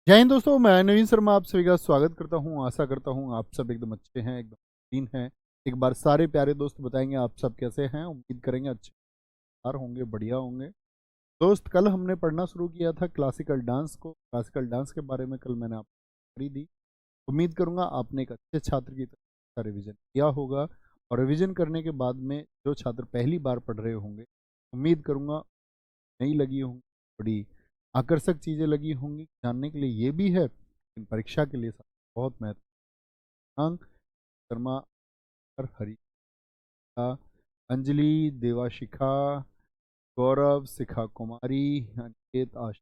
जय हिंद दोस्तों, मैं नवीन शर्मा आप सभी का स्वागत करता हूं। आशा करता हूं आप सब एकदम अच्छे हैं, एकदम क्लीन हैं। एक बार सारे प्यारे दोस्त बताएंगे आप सब कैसे हैं। उम्मीद करेंगे अच्छे होंगे, बढ़िया होंगे। दोस्त, कल हमने पढ़ना शुरू किया था क्लासिकल डांस को। क्लासिकल डांस के बारे में कल मैंने आपको करी दी। उम्मीद करूंगा आपने एक अच्छे छात्र की तरह रिविजन किया होगा। और रिविजन करने के बाद में जो छात्र पहली बार पढ़ रहे होंगे, उम्मीद करूंगा नहीं लगी होंगी, बड़ी आकर्षक चीज़ें लगी होंगी। जानने के लिए ये भी है, इन परीक्षा के लिए बहुत महत्वपूर्ण। शर्मा और हरिता, अंजलि, देवाशिखा, गौरव, शिखा कुमारी, अनिकेत, आश,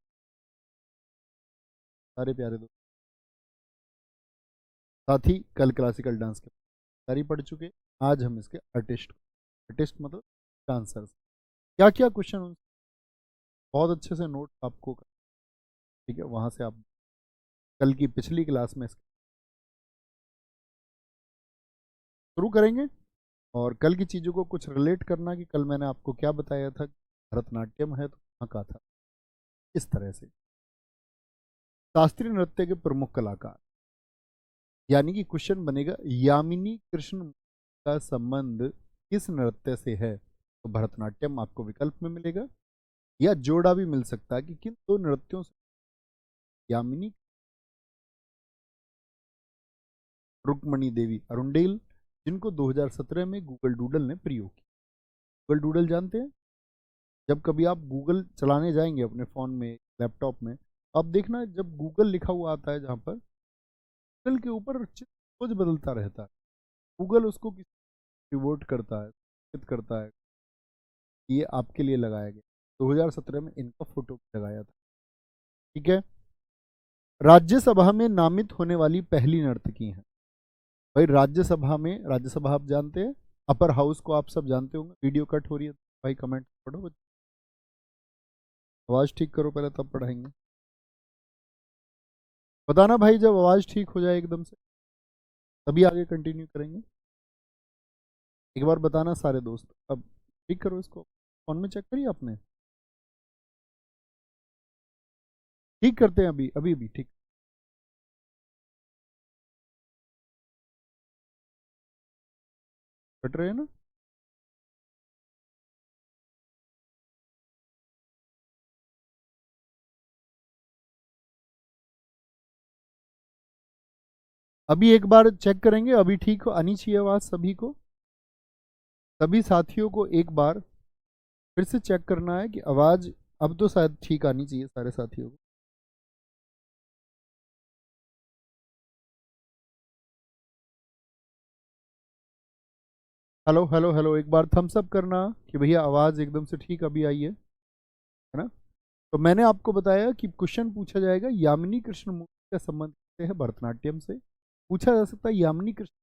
सारे प्यारे दोस्त साथ ही कल क्लासिकल डांस के सारी पढ़ चुके। आज हम इसके आर्टिस्ट मतलब डांसर्स, क्या क्या क्वेश्चन, बहुत अच्छे से नोट आपको, ठीक है, वहां से आप कल की पिछली क्लास में शुरू करेंगे। और कल की चीज़ों को कुछ रिलेट करना कि कल मैंने आपको क्या बताया था, भरतनाट्यम है तो कहाँ का था। इस तरह से शास्त्रीय नृत्य के प्रमुख कलाकार, यानी कि क्वेश्चन बनेगा यामिनी कृष्ण का संबंध किस नृत्य से है। तो भरतनाट्यम आपको विकल्प में मिलेगा, या जोड़ा भी मिल सकता है कि किन दो नृत्यों से यामिनी रुक्मणी देवी अरुंडेल, जिनको 2017 में गूगल डूडल ने प्रयोग किया। गूगल डूडल जानते हैं? जब कभी आप गूगल चलाने जाएंगे अपने फ़ोन में, लैपटॉप में, आप देखना जब गूगल लिखा हुआ आता है, जहाँ पर गूगल के ऊपर चित्र रोज बदलता रहता है। गूगल उसको रिवोट करता है, करता है। ये आपके लिए लगाया गया, 2017 में इनका फोटो लगाया था। ठीक है। राज्यसभा में नामित होने वाली पहली नर्तकी हैं। भाई राज्यसभा में, राज्यसभा आप जानते हैं, अपर हाउस को आप सब जानते होंगे। वीडियो कट हो रही है भाई, कमेंट पढ़ो, आवाज़ ठीक करो पहले तब पढ़ाएंगे। बताना भाई जब आवाज़ ठीक हो जाए एकदम से, तभी आगे कंटिन्यू करेंगे। एक बार बताना सारे दोस्त। अब ठीक करो इसको, फोन में चेक करिए आपने। ठीक करते हैं, अभी अभी अभी ठीक कट रहे हैं ना। अभी एक बार चेक करेंगे, अभी ठीक आनी चाहिए आवाज़ सभी को। सभी साथियों को एक बार फिर से चेक करना है कि आवाज़ अब तो शायद ठीक आनी चाहिए सारे साथियों को। हेलो हेलो हेलो, एक बार थम्स अप करना कि भैया आवाज़ एकदम से ठीक अभी आई है ना। तो मैंने आपको बताया कि क्वेश्चन पूछा जाएगा यामिनी कृष्ण मूर्ति का संबंध किससे है, भरतनाट्यम से। पूछा जा सकता है यामिनी कृष्ण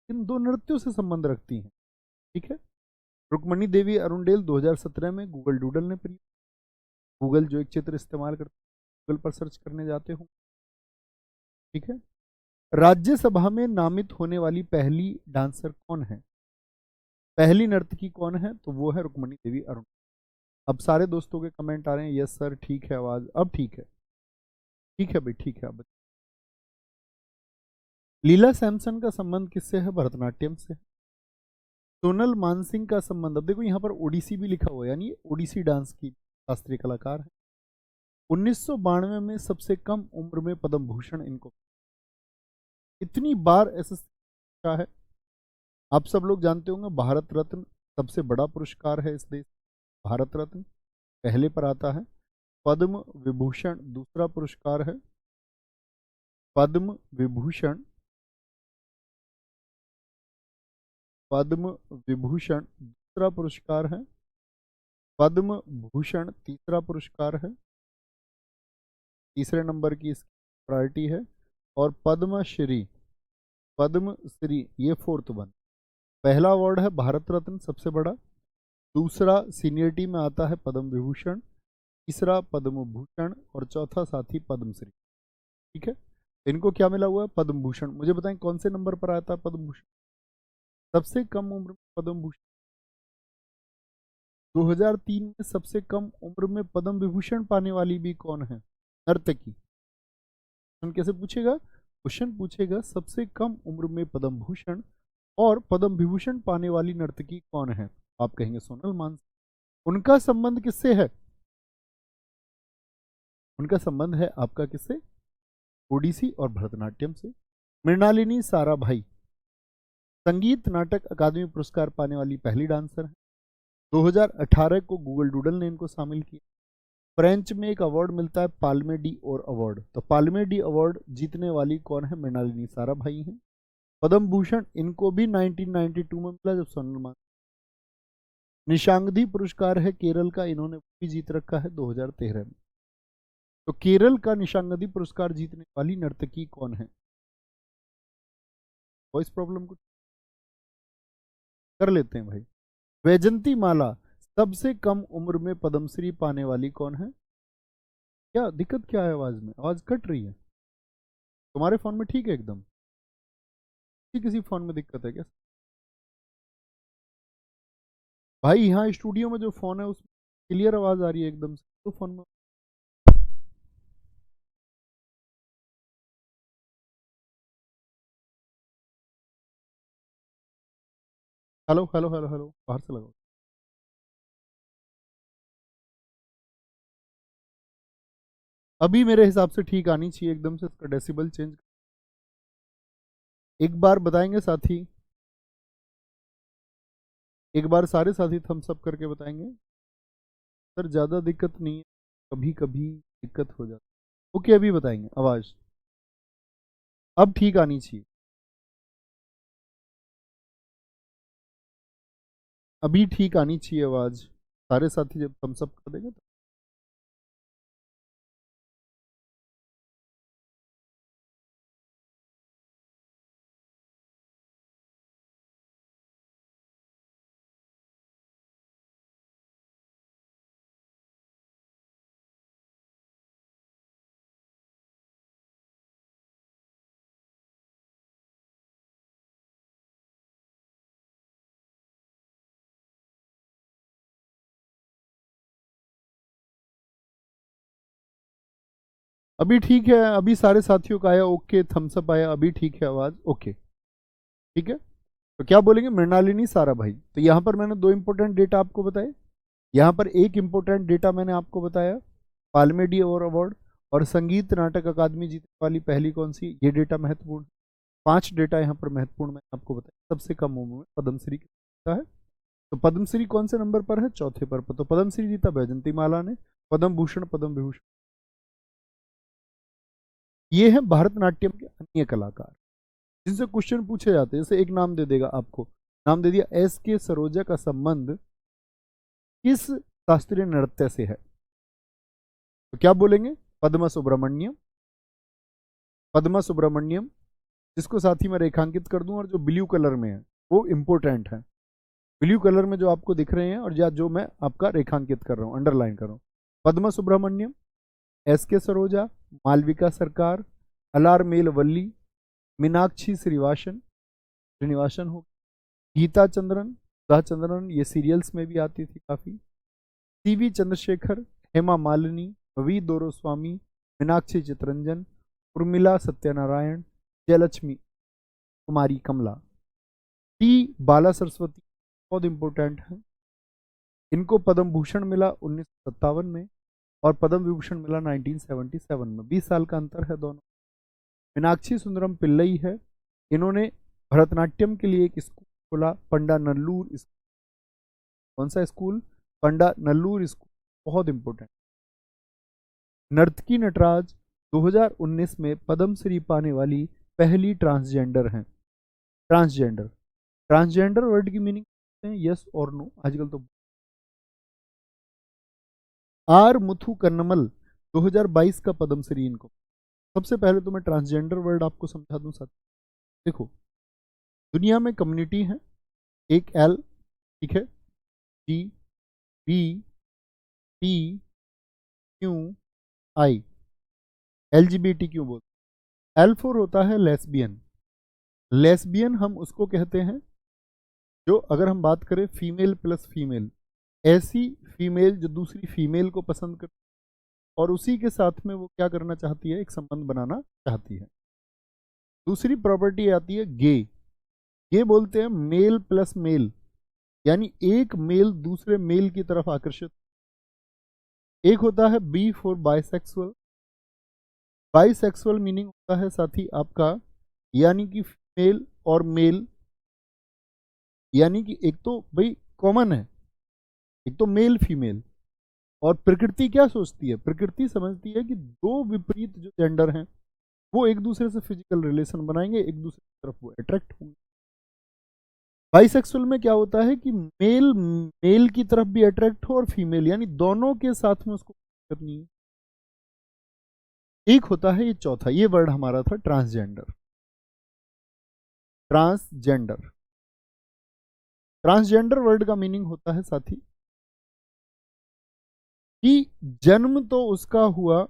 इन दो नृत्यों से संबंध रखती हैं। ठीक है। रुक्मणी देवी अरुंडेल 2017 में गूगल डूडल ने प्रयोग, गूगल जो एक चित्र इस्तेमाल करते, गूगल पर सर्च करने जाते हो। ठीक है। राज्यसभा में नामित होने वाली पहली डांसर कौन है, पहली नर्तकी कौन है, तो वो है रुक्मणी देवी अरुण। अब सारे दोस्तों के कमेंट आ रहे हैं, यस सर ठीक है आवाज अब ठीक है। ठीक है भाई, ठीक है। अब लीला सैमसन का संबंध किससे है, भरतनाट्यम से। सोनल मानसिंह का संबंध, अब देखो यहाँ पर ओडिसी भी लिखा हुआ है, यानी ओडिसी डांस की शास्त्रीय कलाकार है। 1992 में सबसे कम उम्र में पद्म भूषण इनको, इतनी बार एसएससी का है। आप सब लोग जानते होंगे भारत रत्न सबसे बड़ा पुरस्कार है इस देश। भारत रत्न पहले पर आता है, पद्म विभूषण दूसरा पुरस्कार है। पद्म विभूषण, पद्म विभूषण दूसरा पुरस्कार है। पद्म भूषण तीसरा पुरस्कार है, तीसरे नंबर की इसकी प्रायोरिटी है। और पद्मश्री, पद्म श्री ये फोर्थ वन। पहला अवार्ड है भारत रत्न सबसे बड़ा, दूसरा सीनियरिटी में आता है पद्म विभूषण, तीसरा पद्म भूषण, और चौथा साथी पद्मश्री। ठीक है। इनको क्या मिला हुआ है, पद्म भूषण। मुझे बताएं कौन से नंबर पर आता है पद्म भूषण, सबसे कम उम्र में पद्म भूषण। 2003 में सबसे कम उम्र में पद्म विभूषण पाने वाली भी कौन है, नर्तकी। क्वेश्चन कैसे पूछेगा? क्वेश्चन पूछेगा सबसे कम उम्र में पद्म भूषण और पद्म विभूषण पाने वाली नर्तकी कौन है? आप कहेंगे सोनल मानसिंह। उनका संबंध किससे है? उनका संबंध है आपका किससे? ओडिसी और भरतनाट्यम से। मृणालिनी साराभाई संगीत नाटक अकादमी पुरस्कार पाने वाली पहली डांसर है। 2018 को गूगल डूडल ने इनको शामिल किया। फ्रेंच में एक अवार्ड मिलता है पाल्मे डी और अवार्ड, तो पाल्मे डी अवार्ड जीतने वाली कौन है? मृणालिनी साराभाई हैं। पद्म भूषण इनको भी 1992 में मिला जब सोनल मान। निशांगधी पुरस्कार है केरल का, इन्होंने भी जीत रखा है 2013 में। तो केरल का निशांगधी पुरस्कार जीतने वाली नर्तकी कौन है? वॉइस प्रॉब्लम कुछ कर लेते हैं भाई। वैजंती माला सबसे कम उम्र में पद्मश्री पाने वाली कौन है? क्या दिक्कत क्या है? आवाज में आवाज कट रही है। तुम्हारे फोन में ठीक है एकदम? किसी फोन में दिक्कत है क्या भाई? यहाँ स्टूडियो में जो फोन है उसमें क्लियर आवाज आ रही है एकदम से, तो फोन में हेलो हेलो हेलो हेलो बाहर से लगाओ। अभी मेरे हिसाब से ठीक आनी चाहिए एकदम से। इसका डेसिबल चेंज एक बार बताएंगे साथी, एक बार सारे साथी थम्स अप करके बताएंगे। सर ज़्यादा दिक्कत नहीं है, कभी कभी दिक्कत हो जाती है। ओके अभी बताएंगे। आवाज़ अब ठीक आनी चाहिए, अभी ठीक आनी चाहिए आवाज़। सारे साथी जब थम्स अप कर देंगे तो अभी ठीक है। अभी सारे साथियों का आया ओके, थम्स अप आया, अभी ठीक है आवाज़। ओके ठीक है। तो क्या बोलेंगे? मृणालिनी साराभाई। तो यहाँ पर मैंने दो इंपॉर्टेंट डेटा आपको बताए। यहाँ पर एक इंपॉर्टेंट डेटा मैंने आपको बताया पाल्मे डी और अवार्ड और संगीत नाटक अकादमी जीतने वाली पहली कौन सी, ये डेटा महत्वपूर्ण। 5 डेटा यहाँ पर महत्वपूर्ण मैंने आपको बताया। सबसे कम उम्र में पद्मश्री किसका है? तो पद्मश्री कौन से नंबर पर है? चौथे पर। तो पद्मश्री जीता वैजंती माला ने। पद्म भूषण पद्म विभूषण ये है भारतनाट्यम के अन्य कलाकार जिनसे क्वेश्चन पूछे जाते हैं। जैसे एक नाम दे देगा आपको, नाम दे दिया एस के सरोजा का संबंध किस शास्त्रीय नृत्य से है? तो क्या बोलेंगे? पद्मा सुब्रमण्यम। पद्मा सुब्रमण्यम जिसको साथ ही मैं रेखांकित कर दूं, और जो ब्लू कलर में है वो इंपोर्टेंट है। ब्लू कलर में जो आपको दिख रहे हैं और या जो मैं आपका रेखांकित कर रहा हूं, अंडरलाइन कर रहा हूं, पद्मा सुब्रमण्यम, एस के सरोजा, मालविका सरकार, अलारमेल वल्ली, मीनाक्षी श्रीनिवासन हो, गीता चंद्रन, सुधा चंद्रन, ये सीरियल्स में भी आती थी काफ़ी, सीवी चंद्रशेखर, हेमा मालिनी, वी दोरोस्वामी, मीनाक्षी चितरंजन, उर्मिला सत्यनारायण, जयलक्ष्मी कुमारी कमला, टी बाला सरस्वती बहुत इंपॉर्टेंट है। इनको पद्म भूषण मिला 1957 में और पद्म विभूषण मिला 1977 में। 20 साल का अंतर है दोनों। मीनाक्षी सुंदरम पिल्लई है, इन्होंने भरतनाट्यम के लिए एक स्कूल खोला, पंडा नल्लूर स्कूल। कौन सा स्कूल? पंडा नल्लूर स्कूल, बहुत इंपॉर्टेंट। नर्तकी नटराज 2019 में पद्मश्री पाने वाली पहली ट्रांसजेंडर हैं। ट्रांसजेंडर, ट्रांसजेंडर वर्ड की मीनिंग यस और नो आजकल तो। आर मुथु कन्नमल 2022 का पद्मश्री इनको। सबसे पहले तो मैं ट्रांसजेंडर वर्ड आपको समझा दूं साथ। देखो दुनिया में कम्युनिटी है, एक एल, ठीक है, जी, बी, टी, क्यू, आई, LGBTQ बोलते। एल फोर होता है लेस्बियन। लेस्बियन हम उसको कहते हैं जो, अगर हम बात करें फीमेल प्लस फीमेल, ऐसी फीमेल जो दूसरी फीमेल को पसंद करती और उसी के साथ में वो क्या करना चाहती है, एक संबंध बनाना चाहती है। दूसरी प्रॉपर्टी आती है गे। ये बोलते हैं मेल प्लस मेल, यानी एक मेल दूसरे मेल की तरफ आकर्षित। एक होता है B for bisexual. Bisexual meaning होता है साथी आपका, यानी कि फीमेल और मेल, यानी कि एक तो भाई कॉमन है, एक तो मेल फीमेल। और प्रकृति क्या सोचती है, प्रकृति समझती है कि दो विपरीत जो जेंडर हैं वो एक दूसरे से फिजिकल रिलेशन बनाएंगे, एक दूसरे की तरफ वो अट्रैक्ट होंगे। बाइसेक्सुअल में क्या होता है कि मेल मेल की तरफ भी अट्रैक्ट हो और फीमेल, यानी दोनों के साथ में उसको करनी है। एक होता है ये चौथा, ये वर्ड हमारा था ट्रांसजेंडर। ट्रांसजेंडर, ट्रांसजेंडर वर्ड का मीनिंग होता है साथी कि जन्म तो उसका हुआ,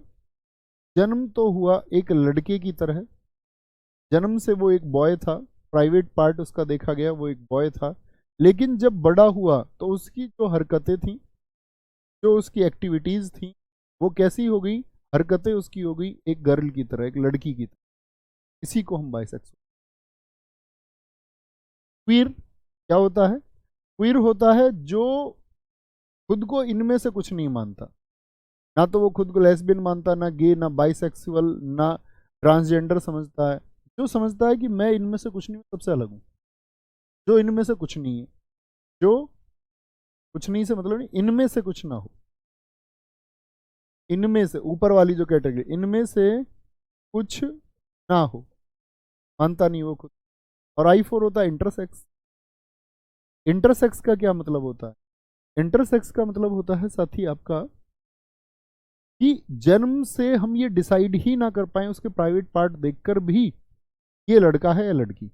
जन्म तो हुआ एक लड़के की तरह, जन्म से वो एक बॉय था, प्राइवेट पार्ट उसका देखा गया वो एक बॉय था, लेकिन जब बड़ा हुआ तो उसकी जो हरकतें थी, जो उसकी एक्टिविटीज थी, वो कैसी हो गई, हरकतें उसकी हो गई एक गर्ल की तरह, एक लड़की की तरह। इसी को हम बाइसेक्सुअल। क्वीर क्या होता है, क्वीर होता है जो खुद को इनमें से कुछ नहीं मानता, ना तो वो खुद को लेस्बियन मानता, ना गे, ना बाइसेक्सुअल, ना ट्रांसजेंडर समझता है। जो समझता है कि मैं इनमें से कुछ नहीं, सबसे अलग हूं, जो इनमें से कुछ नहीं है, जो कुछ नहीं से मतलब नहीं, इनमें से कुछ ना हो, इनमें से ऊपर वाली जो कैटेगरी, इनमें से कुछ ना हो, मानता नहीं वो खुद। और आई फोर होता है इंटरसेक्स। इंटरसेक्स का क्या मतलब होता है, इंटरसेक्स का मतलब होता है साथी आपका कि जन्म से हम ये डिसाइड ही ना कर पाए उसके प्राइवेट पार्ट देखकर भी ये लड़का है या लड़की।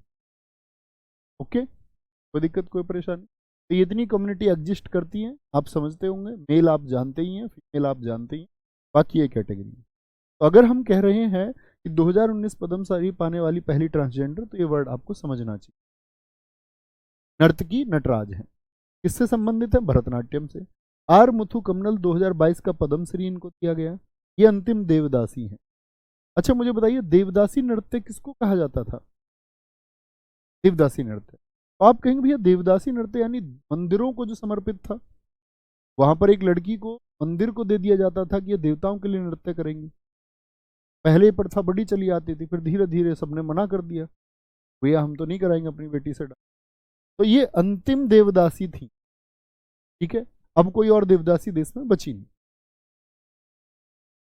ओके, कोई दिक्कत कोई परेशानी। तो ये इतनी कम्युनिटी एग्जिस्ट करती है, आप समझते होंगे। मेल आप जानते ही हैं, फीमेल आप जानते ही हैं, बाकी ये कैटेगरी। तो अगर हम कह रहे हैं कि 2019 पद्मश्री पाने वाली पहली ट्रांसजेंडर, तो ये वर्ड आपको समझना चाहिए। नर्तकी नटराज है, किससे संबंधित है, भरतनाट्यम से। आर मुथु कमनल 2022 का पद्मश्री इनको दिया गया, ये अंतिम देवदासी है। अच्छा मुझे बताइए, देवदासी नृत्य किसको कहा जाता था, देवदासी नृत्य। तो आप कहेंगे भैया देवदासी नृत्य यानी मंदिरों को जो समर्पित था, वहां पर एक लड़की को मंदिर को दे दिया जाता था कि ये देवताओं के लिए नृत्य करेंगी। पहले प्रथा बड़ी चली आती थी, फिर धीरे धीरे सबने मना कर दिया, भैया हम तो नहीं कराएंगे अपनी बेटी से। तो ये अंतिम देवदासी थी, ठीक है। अब कोई और देवदासी देश में बची नहीं।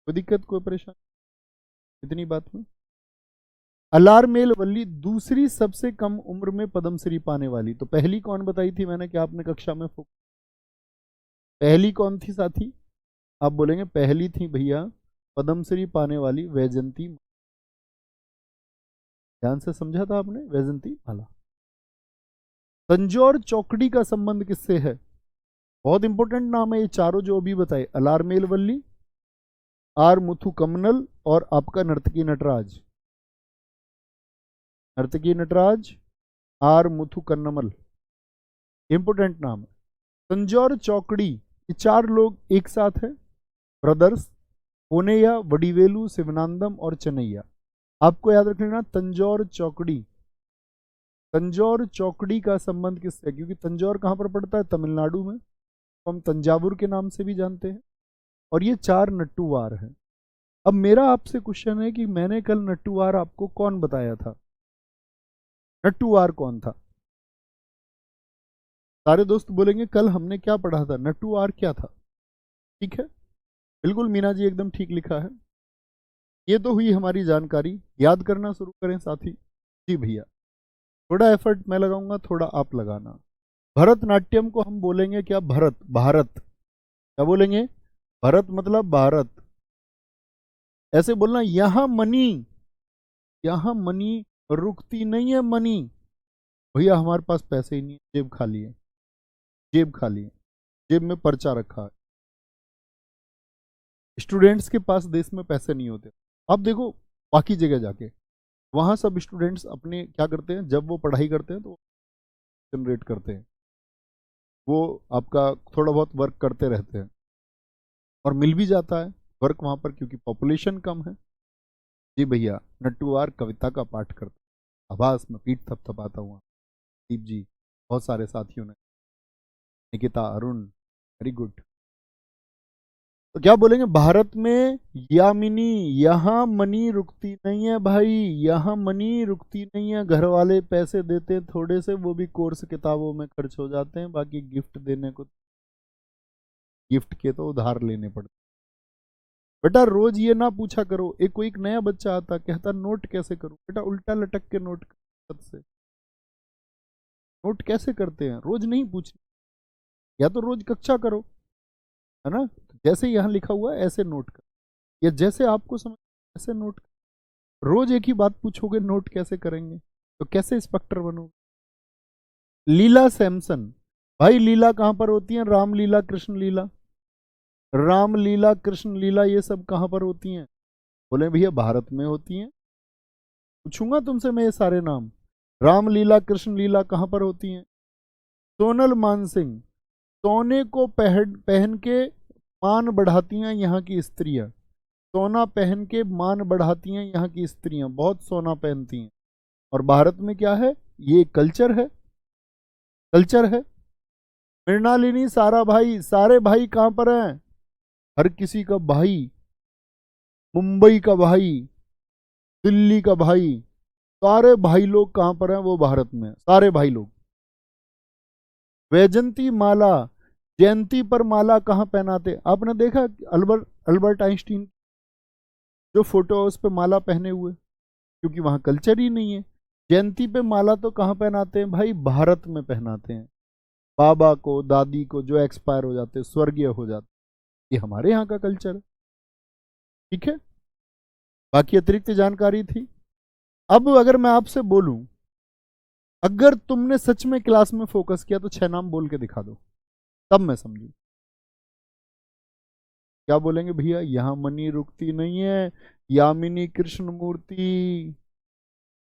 कोई दिक्कत कोई परेशानी इतनी बात में। अलारमेल वल्ली दूसरी सबसे कम उम्र में पद्मश्री पाने वाली, तो पहली कौन बताई थी मैंने, क्या आपने कक्षा में पहली कौन थी साथी, आप बोलेंगे पहली थी भैया पद्मश्री पाने वाली वैजंती। ध्यान से समझा था आपने, वैजंती माला। तंजौर चौकड़ी का संबंध किससे है, बहुत इंपॉर्टेंट नाम है ये चारों जो अभी बताए, अलारमेल वल्ली, आर मुथु कमनल और आपका नर्तकी नटराज। नर्तकी नटराज, आर मुथु कन्नमल, इंपोर्टेंट नाम है। तंजौर चौकड़ी, ये चार लोग एक साथ हैं, ब्रदर्स, पोनेया, वडीवेलू, शिवनांदम और चन्नैया। आपको याद रख लेना तंजौर चौकड़ी। तंजौर चौकड़ी का संबंध किससे है, क्योंकि तंजौर कहां पर पड़ता है, तमिलनाडु में, तो हम तंजावुर के नाम से भी जानते हैं। और ये चार नट्टूवार हैं। अब मेरा आपसे क्वेश्चन है कि मैंने कल नट्टूवार आपको कौन बताया था, नट्टूवार कौन था। सारे दोस्त बोलेंगे कल हमने क्या पढ़ा था, नट्टूवार क्या था, ठीक है। बिल्कुल मीना जी एकदम ठीक लिखा है। ये तो हुई हमारी जानकारी, याद करना शुरू करें साथी। जी भैया, थोड़ा एफर्ट मैं लगाऊंगा, थोड़ा आप लगाना। भरतनाट्यम को हम बोलेंगे क्या, भरत, भारत, क्या बोलेंगे, भरत मतलब भारत। ऐसे बोलना यहां मनी, यहां मनी रुकती नहीं है मनी, भैया हमारे पास पैसे ही नहीं है, जेब खाली है, जेब खाली है, जेब में पर्चा रखा है। स्टूडेंट्स के पास देश में पैसे नहीं होते। अब देखो बाकी जगह जाके, वहां सब स्टूडेंट्स अपने क्या करते हैं, जब वो पढ़ाई करते हैं तो जनरेट करते हैं, वो आपका थोड़ा बहुत वर्क करते रहते हैं और मिल भी जाता है, वर्क वहां पर क्योंकि पॉपुलेशन कम है। जी भैया, नटुआर कविता का पाठ करता, आभास में पीठ थपथपाता हुआ। दीप जी, बहुत सारे साथियों ने, निकिता, अरुण, वेरी गुड। तो क्या बोलेंगे, भारत में यामिनी, यहाँ मनी रुकती नहीं है भाई, यहाँ मनी रुकती नहीं है। घर वाले पैसे देते हैं थोड़े से, वो भी कोर्स किताबों में खर्च हो जाते हैं, बाकी गिफ्ट देने को, गिफ्ट के तो उधार लेने पड़ते। बेटा रोज ये ना पूछा करो, एक कोई एक नया बच्चा आता कहता नोट कैसे करूं, बेटा उल्टा लटक के नोट से नोट कैसे करते हैं रोज नहीं पूछ, या तो रोज कक्षा करो, है ना, जैसे यहाँ लिखा हुआ है ऐसे नोट कर, या जैसे आपको समझ ऐसे नोट कर। रोज एक ही बात पूछोगे नोट कैसे करेंगे, तो कैसे इंस्पेक्टर बनोगे। लीला सैमसन, भाई लीला कहां पर होती है, रामलीला कृष्ण लीला, रामलीला कृष्ण लीला ये सब कहां पर होती हैं। बोले भैया भारत में होती हैं। पूछूंगा तुमसे मैं ये सारे नाम, रामलीला कृष्ण लीला कहां पर होती हैं। सोनल मानसिंह, सोने को पहन पहन के मान बढ़ाती हैं यहाँ की स्त्रियां, सोना पहन के मान बढ़ाती हैं यहाँ की स्त्रियां, बहुत सोना पहनती हैं। और भारत में क्या है, ये कल्चर है, कल्चर है। मृणालिनी, सारा भाई, सारे भाई कहां पर हैं, हर किसी का भाई, मुंबई का भाई, दिल्ली का भाई, सारे भाई लोग कहां पर हैं, वो भारत में, सारे भाई लोग। वैजंती माला, जयंती पर माला कहां पहनाते, आपने देखा अल्बर्ट अल्बर्ट आइंस्टीन जो फोटो है उस पर माला पहने हुए, क्योंकि वहां कल्चर ही नहीं है। जयंती पे माला तो कहां पहनाते हैं भाई, भारत में पहनाते हैं। बाबा को, दादी को जो एक्सपायर हो जाते, स्वर्गीय हो जाते, ये हमारे यहाँ का कल्चर है। ठीक है, बाकी अतिरिक्त जानकारी थी। अब अगर मैं आपसे बोलूं, अगर तुमने सच में क्लास में फोकस किया तो 6 नाम बोल के दिखा दो, तब मैं समझू। क्या बोलेंगे भैया, यहां मनी रुकती नहीं है, यामिनी कृष्ण मूर्ति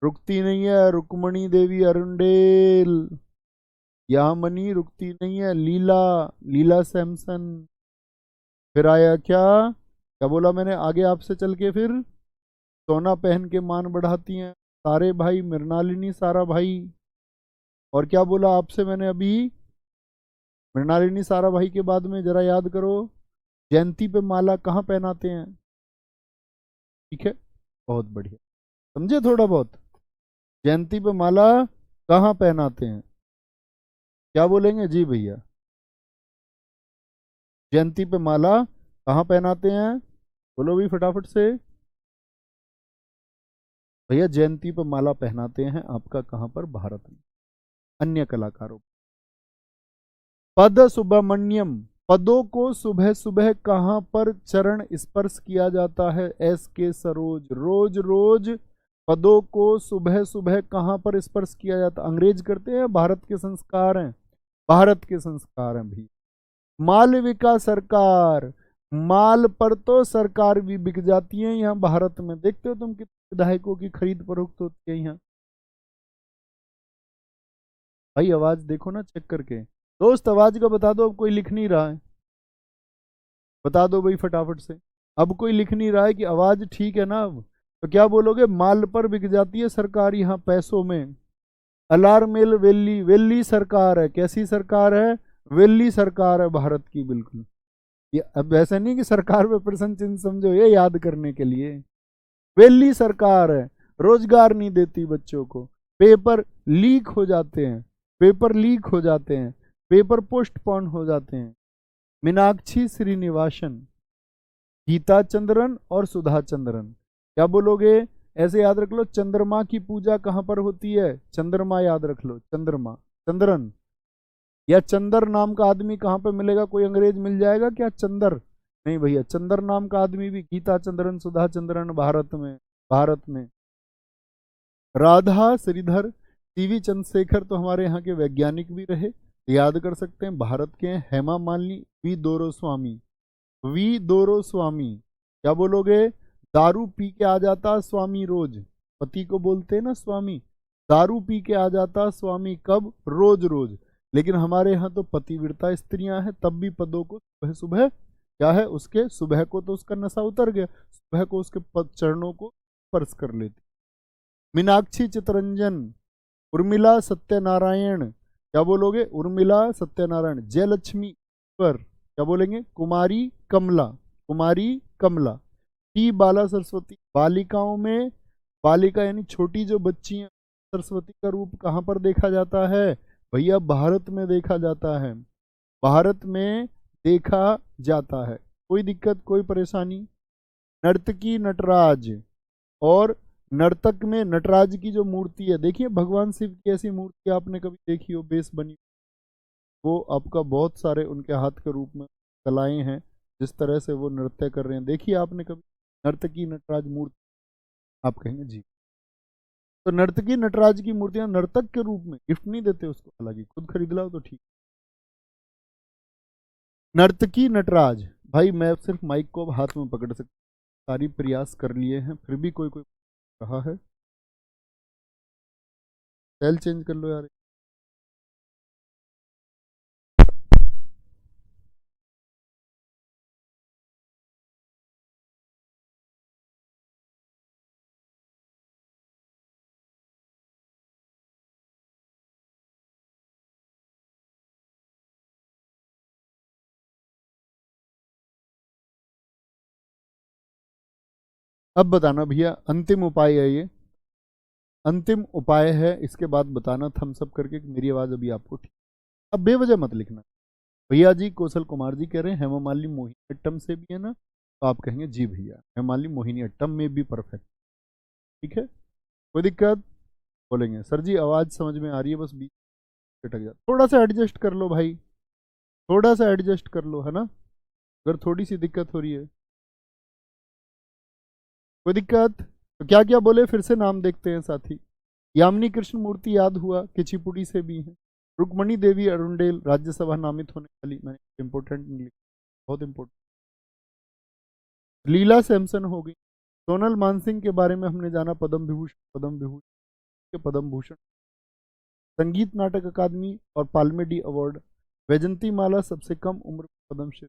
रुकती नहीं है, रुक्मणी देवी अरुंडेल, यहां मनी रुकती नहीं है, लीला, लीला सैमसन। फिर आया क्या, क्या बोला मैंने आगे आपसे चल के, फिर सोना पहन के मान बढ़ाती हैं, सारे भाई, मृणालिनी सारा भाई। और क्या बोला आपसे मैंने अभी, मृणालिनी सारा भाई के बाद में जरा याद करो, जयंती पे माला कहाँ पहनाते हैं। ठीक है, बहुत बढ़िया, समझे थोड़ा बहुत, जयंती पे माला कहाँ पहनाते हैं। क्या बोलेंगे जी भैया, जयंती पे माला कहाँ पहनाते हैं, बोलो भी फटाफट से। भैया जयंती पे माला पहनाते हैं आपका कहाँ पर, भारत में, अन्य कलाकारों। पद सुब्रमण्यम, पदों को सुबह सुबह कहाँ पर चरण स्पर्श किया जाता है, एस के सरोज, रोज रोज पदों को सुबह सुबह कहाँ पर स्पर्श किया जाता, अंग्रेज करते हैं, भारत के संस्कार हैं, भारत के संस्कार हैं भी। मालविका सरकार, माल पर तो सरकार भी बिक जाती है यहाँ भारत में, देखते हो तुम कितने विधायकों की खरीद फरोख्त होती है यहाँ। भाई आवाज देखो ना चेक करके, दोस्त आवाज का बता दो, अब कोई लिख नहीं रहा है, बता दो भाई फटाफट से, अब कोई लिख नहीं रहा है कि आवाज ठीक है ना। अब तो क्या बोलोगे, माल पर बिक जाती है सरकार यहाँ पैसों में। अलारमेल वेल्ली, वेल्ली सरकार है, कैसी सरकार है, वेल्ली सरकार है भारत की, बिल्कुल। ये अब ऐसा नहीं कि सरकार पे प्रश्न चिन्ह समझो, ये याद करने के लिए, वेल्ली सरकार है, रोजगार नहीं देती बच्चों को, पेपर लीक हो जाते हैं, पेपर लीक हो जाते हैं, पेपर पोस्टपोन हो जाते हैं। मीनाक्षी श्रीनिवासन, गीता चंद्रन और सुधा चंद्रन। क्या बोलोगे, ऐसे याद रख लो, चंद्रमा की पूजा कहां पर होती है, चंद्रमा याद रख लो, चंद्रमा, चंद्रन, या चंदर नाम का आदमी कहां पर मिलेगा, कोई अंग्रेज मिल जाएगा क्या, चंदर नहीं भैया, चंदर नाम का आदमी भी, गीता चंद्रन, सुधा चंद्रन भारत में, भारत में। राधा श्रीधर, सीवी चंद्रशेखर तो हमारे यहाँ के वैज्ञानिक भी रहे, याद कर सकते हैं, भारत के हैं। हेमा मालिनी, वी दोरो स्वामी, वी दोरो स्वामी। क्या बोलोगे, दारू पी के आ जाता स्वामी रोज, पति को बोलते हैं ना स्वामी, दारू पी के आ जाता स्वामी, कब, रोज रोज। लेकिन हमारे यहाँ तो पतिव्रता स्त्रियां हैं, तब भी पदों को सुबह सुबह क्या है, उसके सुबह को तो उसका नशा उतर गया, सुबह को उसके चरणों को स्पर्श कर लेती। मीनाक्षी चितरंजन, उर्मिला सत्यनारायण, क्या बोलोगे, उर्मिला सत्यनारायण। जयलक्ष्मी पर क्या बोलेंगे, कुमारी कमला, कुमारी कमला। टी बाला सरस्वती, बालिकाओं में, बालिका यानी छोटी जो बच्ची हैं, सरस्वती का रूप कहाँ पर देखा जाता है भैया, भारत में देखा जाता है, भारत में देखा जाता है। कोई दिक्कत, कोई परेशानी। नर्तकी नटराज, और नर्तक में नटराज की जो मूर्ति है, देखिए भगवान शिव की ऐसी मूर्ति आपने कभी देखी हो बेस बनी, वो आपका बहुत सारे उनके हाथ के रूप में कलाएं हैं, जिस तरह से वो नृत्य कर रहे हैं, देखिए आपने कभी नर्तकी नटराज मूर्ति, आप कहेंगे जी। तो नर्तकी नटराज की मूर्तियां नर्तक के रूप में, गिफ्ट नहीं देते उसको, हालांकि खुद खरीद लाओ तो ठीक। नर्तकी नटराज, भाई मैं सिर्फ माइक को अब हाथ में पकड़ सकता, सारी प्रयास कर लिए हैं फिर भी कोई कोई रहा है। सेल चेंज कर लो यार। अब बताना भैया, अंतिम उपाय है ये, अंतिम उपाय है, इसके बाद बताना थम्स अप करके कि मेरी आवाज अभी आपको ठीक। अब बेवजह मत लिखना। भैया जी कौशल कुमार जी कह रहे हैं हेमा मालिनी मोहिनीअट्टम से भी है ना, तो आप कहेंगे जी भैया हेमा मालिनी मोहिनीअट्टम में भी परफेक्ट, ठीक है, कोई दिक्कत, बोलेंगे सर जी आवाज समझ में आ रही है, बस बीच में अटक जाता, थोड़ा सा एडजस्ट कर लो भाई, थोड़ा सा एडजस्ट कर लो, है ना, अगर थोड़ी सी दिक्कत हो रही है। कोई दिक्कत, तो क्या क्या बोले फिर से नाम देखते हैं साथी। यामिनी कृष्ण मूर्ति याद हुआ, किचिपुड़ी से भी है। रुक्मणी देवी अरुंडेल, राज्यसभा नामित होने वाली, मैंने इंपोर्टेंट, बहुत इंपोर्टेंट। लीला सैमसन हो गई। सोनल मानसिंह के बारे में हमने जाना, पद्म विभूषण, पद्म विभूषण के पद्म भूषण। संगीत नाटक अकादमी और पाल्मे अवार्ड। वैजंती माला सबसे कम उम्र पद्मश्री।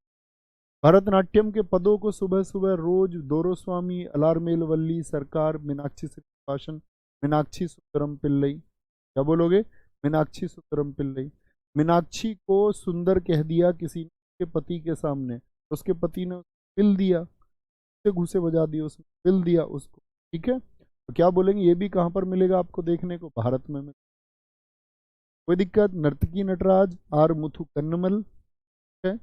भरतनाट्यम के पदों को सुबह सुबह रोज दोरोस्वामी, अलारमेल वल्ली सरकार, मीनाक्षी श्रीनिवासन, मीनाक्षी सुंदरम पिल्लई, क्या बोलोगे, मीनाक्षी सुंदरम पिल्लई। मीनाक्षी को सुंदर कह दिया किसी के पति के सामने, उसके पति ने पिल दिया, से घूसे बजा दिए, उसने पिल दिया उसको, ठीक है, तो क्या बोलेंगे, ये भी कहाँ पर मिलेगा आपको देखने को, भारत में। कोई दिक्कत। नर्तकी नटराज, आर मुथु कन्नमल है,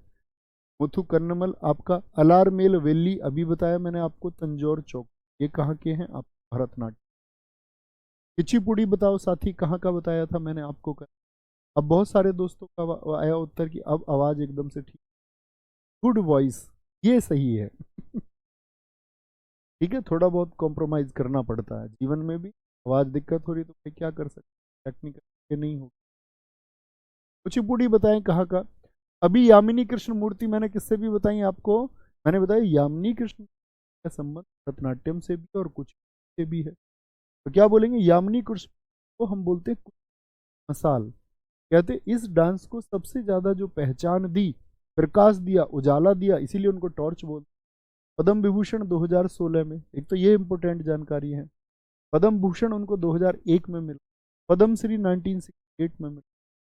मुथु कन्नमल आपका। अलारमेल वेली अभी बताया मैंने आपको, तंजौर चौक, ये कहाँ के हैं आप, भरतनाट्यम। किचिपुड़ी बताओ साथी, कहाँ का बताया था मैंने आपको कर। अब बहुत सारे दोस्तों का आया उत्तर की अब आवाज एकदम से ठीक, गुड वॉइस, ये सही है ठीक है, थोड़ा बहुत कॉम्प्रोमाइज करना पड़ता है जीवन में भी, आवाज दिक्कत हो रही तो भाई क्या कर सकते, टेक्निकल नहीं हो। कुचिपुड़ी बताएं कहाँ का। अभी यामिनी कृष्ण मूर्ति मैंने किससे भी बताई आपको, मैंने बताया यामिनी कृष्ण का संबंध भरतनाट्यम से भी और कुछ से भी है, तो क्या बोलेंगे, यामिनी कृष्ण को हम बोलते हैं मसाल, कहते इस डांस को सबसे ज्यादा जो पहचान दी, प्रकाश दिया, उजाला दिया, इसीलिए उनको टॉर्च बोलते। पद्म विभूषण 2016 में, एक तो ये इंपॉर्टेंट जानकारी है, पद्म भूषण उनको 2001 में मिला, पद्म श्री 1968 में मिला।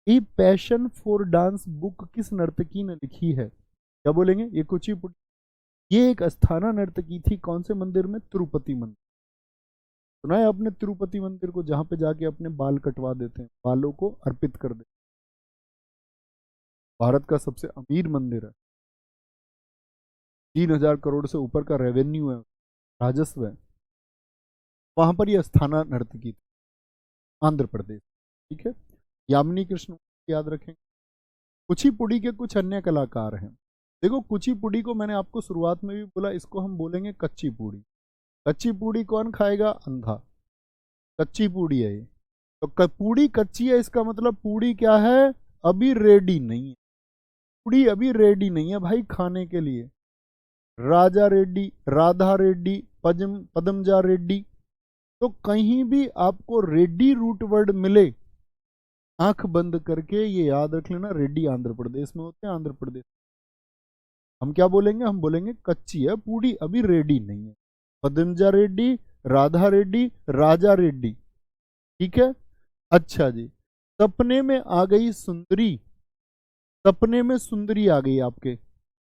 ये पैशन फॉर डांस बुक किस नर्तकी ने लिखी है, क्या बोलेंगे, ये कुचिपुड़ी, ये एक अस्थाना नर्तकी थी, कौन से मंदिर में, तिरुपति मंदिर। सुना है आपने तिरुपति मंदिर को, जहां पे जाके अपने बाल कटवा देते हैं, बालों को अर्पित कर देते, भारत का सबसे अमीर मंदिर है, 3,000 करोड़ से ऊपर का रेवेन्यू है, राजस्व है, वहां पर यह अस्थाना नर्तकी थी, आंध्र प्रदेश, ठीक है। यामिनी कृष्ण याद रखें। कुचिपुड़ी के कुछ अन्य कलाकार हैं, देखो कुचिपुड़ी को मैंने आपको शुरुआत में भी बोला, इसको हम बोलेंगे कच्ची पूड़ी। कच्ची पूड़ी कौन खाएगा, अंधा, कच्ची पूड़ी है ये, तो पूड़ी कच्ची है, इसका मतलब पूड़ी क्या है, अभी रेडी नहीं है, पूड़ी अभी रेडी नहीं है भाई खाने के लिए। राजा रेड्डी, राधा रेड्डी, पदमजा रेड्डी, तो कहीं भी आपको रेड्डी रूट वर्ड मिले, आंख बंद करके ये याद रख लेना, रेड्डी आंध्र प्रदेश में होते हैं, आंध्र प्रदेश, हम क्या बोलेंगे, हम बोलेंगे कच्ची है पूड़ी, अभी रेडी नहीं है। पदंजा रेड्डी, राधा रेड्डी, राजा रेड्डी, ठीक है। अच्छा जी, सपने में आ गई सुंदरी, सपने में सुंदरी आ गई आपके,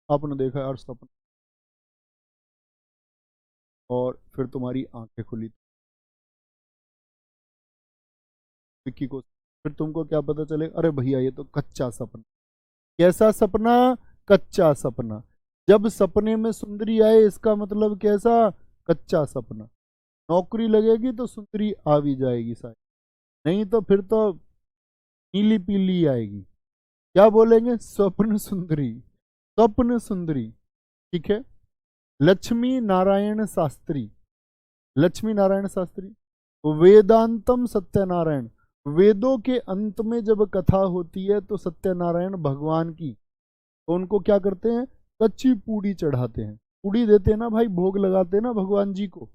आपने देखा यार सपना, और फिर तुम्हारी आंखें खुली विक्की को, फिर तुमको क्या पता चले, अरे भैया ये तो कच्चा सपना। कैसा सपना, कच्चा सपना। जब सपने में सुंदरी आए इसका मतलब कैसा, कच्चा सपना। नौकरी लगेगी तो सुंदरी आ भी जाएगी शायद, नहीं तो फिर तो नीली पीली आएगी। क्या बोलेंगे, स्वप्न सुंदरी, स्वप्न सुंदरी, ठीक है। लक्ष्मी नारायण शास्त्री, लक्ष्मी नारायण शास्त्री, वेदांतम सत्यनारायण, वेदों के अंत में जब कथा होती है तो सत्यनारायण भगवान की, तो उनको क्या करते हैं, कच्ची पूड़ी चढ़ाते हैं, पूड़ी देते हैं ना भाई, भोग लगाते हैं ना भगवान जी को,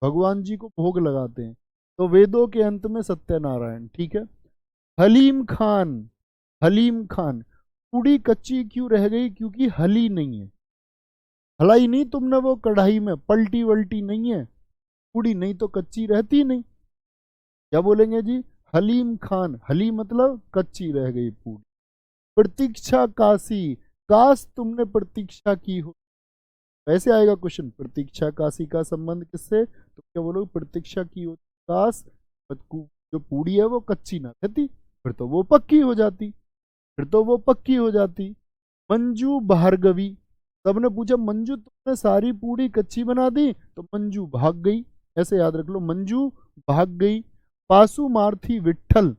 भगवान जी को भोग लगाते हैं। तो वेदों के अंत में सत्यनारायण, ठीक है। हलीम खान, हलीम खान, पूड़ी कच्ची क्यों रह गई, क्योंकि हली नहीं है, हलाई नहीं तुमने वो कढ़ाई में, पलटी वल्टी नहीं है, पूड़ी नहीं तो कच्ची रहती नहीं। क्या बोलेंगे जी, हलीम खान, हली मतलब कच्ची रह गई पूरी। प्रतीक्षा काशी, काश तुमने प्रतीक्षा की हो, ऐसे आएगा क्वेश्चन, प्रतीक्षा काशी का संबंध किससे, तो क्या बोलोगे, प्रतीक्षा की हो काश, जो पूरी है वो कच्ची ना रहती, फिर तो वो पक्की हो जाती, फिर तो वो पक्की हो जाती। मंजू भार्गवी, सबने पूछा मंजू तुमने सारी पूरी कच्ची बना दी, तो मंजू भाग गई, ऐसे याद रख लो, मंजू भाग गई। पाशुमार्थी विट्ठल,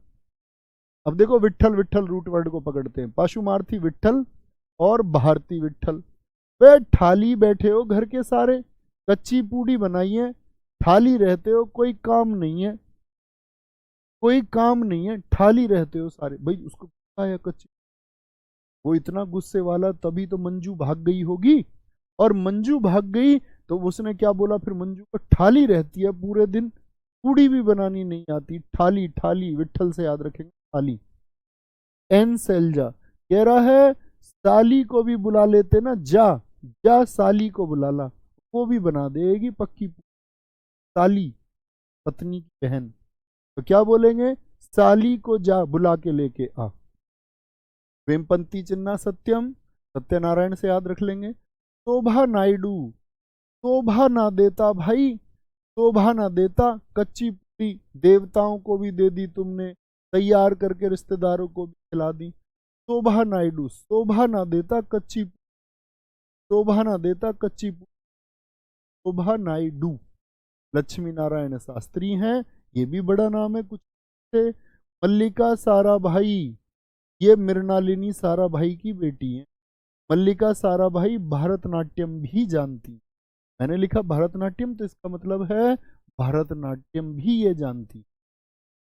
अब देखो विट्ठल विट्ठल रूट वर्ड को पकड़ते हैं, पाशुमार्थी विट्ठल और भारती विट्ठल। वे ठाली बैठे हो घर के सारे, कच्ची पूड़ी बनाई है, ठाली रहते हो, कोई काम नहीं है, कोई काम नहीं है, ठाली रहते हो सारे, भाई उसको खाया कच्ची, वो इतना गुस्से वाला, तभी तो मंजू भाग गई होगी, और मंजू भाग गई तो उसने क्या बोला, फिर मंजू को ठाली रहती है पूरे दिन, पूड़ी भी बनानी नहीं आती, ठाली ठाली, विट्ठल से याद रखेंगे ठाली। एन सेल्जा कह रहा है, साली को भी बुला लेते ना, जा जा साली को बुला ला, वो भी बना देगी पक्की, साली पत्नी की बहन, तो क्या बोलेंगे, साली को जा बुला के लेके आ। वेमपंती चिन्ना सत्यम, सत्यनारायण से याद रख लेंगे। शोभा नायडू, शोभा ना देता भाई, शोभा ना देता, कच्ची पूरी देवताओं को भी दे दी तुमने, तैयार करके रिश्तेदारों को भी खिला दी। शोभा नायडू, शोभा ना देता कच्ची, शोभा ना देता कच्ची, शोभा नायडू। लक्ष्मी नारायण शास्त्री हैं, ये भी बड़ा नाम है कुछ से। मल्लिका साराभाई, ये मृणालिनी साराभाई की बेटी है। मल्लिका साराभाई भरतनाट्यम भी जानती, मैंने लिखा भरतनाट्यम तो इसका मतलब है भरतनाट्यम भी ये जानती।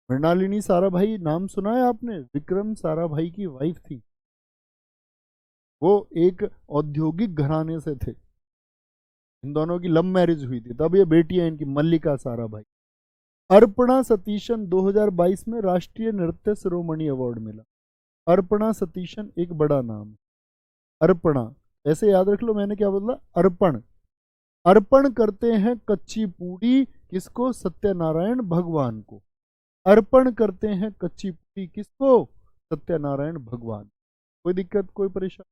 मृणालिनी साराभाई नाम सुना है आपने, विक्रम साराभाई की वाइफ थी, वो एक औद्योगिक घराने से थे, इन दोनों की लव मैरिज हुई थी, तब ये बेटी है इनकी मल्लिका साराभाई। अर्पणा सतीशन 2022 में राष्ट्रीय नृत्य शिरोमणि अवार्ड मिला। अर्पणा सतीशन एक बड़ा नाम, अर्पणा ऐसे याद रख लो, मैंने क्या बोला, अर्पण, अर्पण करते हैं कच्ची पूड़ी किसको, सत्यनारायण भगवान को, अर्पण करते हैं कच्ची पूड़ी किसको, सत्यनारायण भगवान। कोई दिक्कत, कोई परेशानी,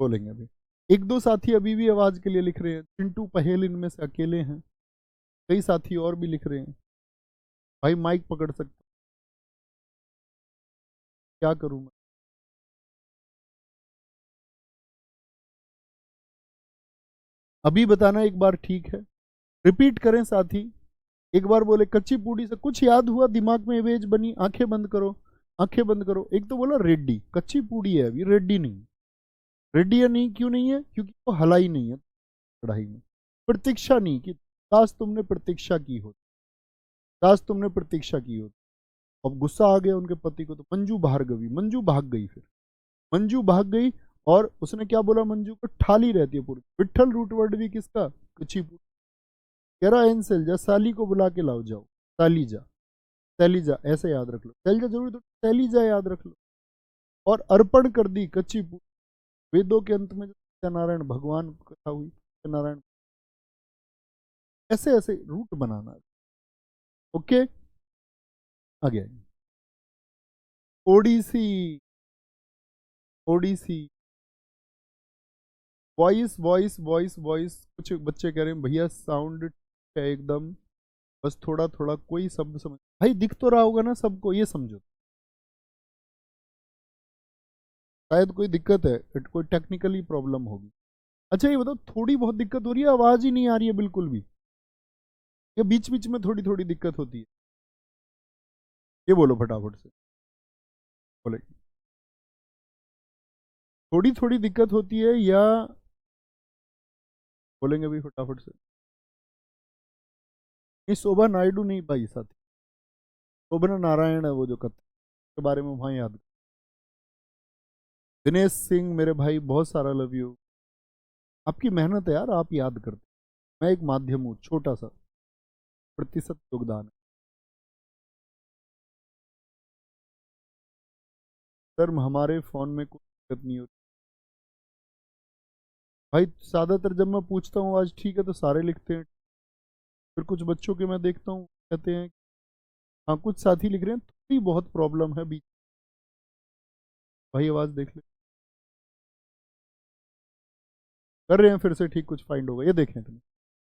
बोलेंगे अभी। एक दो साथी अभी भी आवाज के लिए लिख रहे हैं, चिंटू पहेल इनमें से अकेले हैं, कई साथी और भी लिख रहे हैं, भाई माइक पकड़ सकते, क्या करूं मैं। अभी बताना एक बार, ठीक है, रिपीट करें साथी, एक बार बोले कच्ची पूड़ी से कुछ याद हुआ, दिमाग में इमेज बनी, आंखें बंद करो, आंखें बंद करो। एक तो बोला रेड्डी, कच्ची पूड़ी है अभी, रेड्डी नहीं, रेड्डी या नहीं, क्यों नहीं है, क्योंकि वो हलाई नहीं है कढ़ाई में। प्रतीक्षा नहीं कि, काश तुमने प्रतीक्षा की हो, काश तुमने प्रतीक्षा की हो। अब गुस्सा आ गया उनके पति को, तो मंजू भार्गवी, मंजू भाग गई, फिर मंजू भाग गई, और उसने क्या बोला, मंजू को ठाली रहती है पूरी। विट्ठल रूट वर्ड भी किसका, कच्ची पूड़ी। कह रहा एन सेल्जा, साली को बुला के लाओ, जाओ साली जा, सैलीजा ऐसे याद रख लो, सैलीजा जरूरी तो सैलीजा याद रख लो। और अर्पण कर दी कच्ची पूड़ी, वेदों के अंत में सत्यनारायण भगवान की कथा हुई, सत्यनारायण, ऐसे ऐसे रूट बनाना। ओके, आगे आइए। ओडिसी, ओडिसी, वॉइस वॉइस वॉइस वॉइस। कुछ बच्चे कह रहे हैं भैया साउंड है एकदम, बस थोड़ा थोड़ा कोई शब्द समझ, भाई दिख तो रहा होगा ना सबको, ये समझो। शायद कोई दिक्कत है, कोई टेक्निकली प्रॉब्लम होगी। अच्छा ये बताओ, थोड़ी बहुत दिक्कत हो रही है, आवाज ही नहीं आ रही है बिल्कुल भी, या बीच बीच में थोड़ी थोड़ी दिक्कत होती है? ये बोलो फटाफट से, बोले। थोड़ी थोड़ी दिक्कत होती है या बोलेंगे भाई फटाफट से? ये शोभा नायडू नहीं भाई साथी, शोभना नारायण है वो जो कथा के बारे में वहां याद। दिनेश सिंह मेरे भाई बहुत सारा लव यू। आपकी मेहनत है यार, आप याद करते, मैं एक माध्यम हूँ, छोटा सा प्रतिशत योगदान है। सर हमारे फोन में कोई दिक्कत नहीं होती भाई, ज्यादातर जब मैं पूछता हूँ आज ठीक है तो सारे लिखते हैं, फिर कुछ बच्चों के मैं देखता हूँ कहते हैं हाँ, कुछ साथी लिख रहे हैं थोड़ी बहुत प्रॉब्लम है बीच। भाई आवाज देख ले, कर रहे हैं फिर से ठीक, कुछ फाइंड होगा, ये देखें तुम।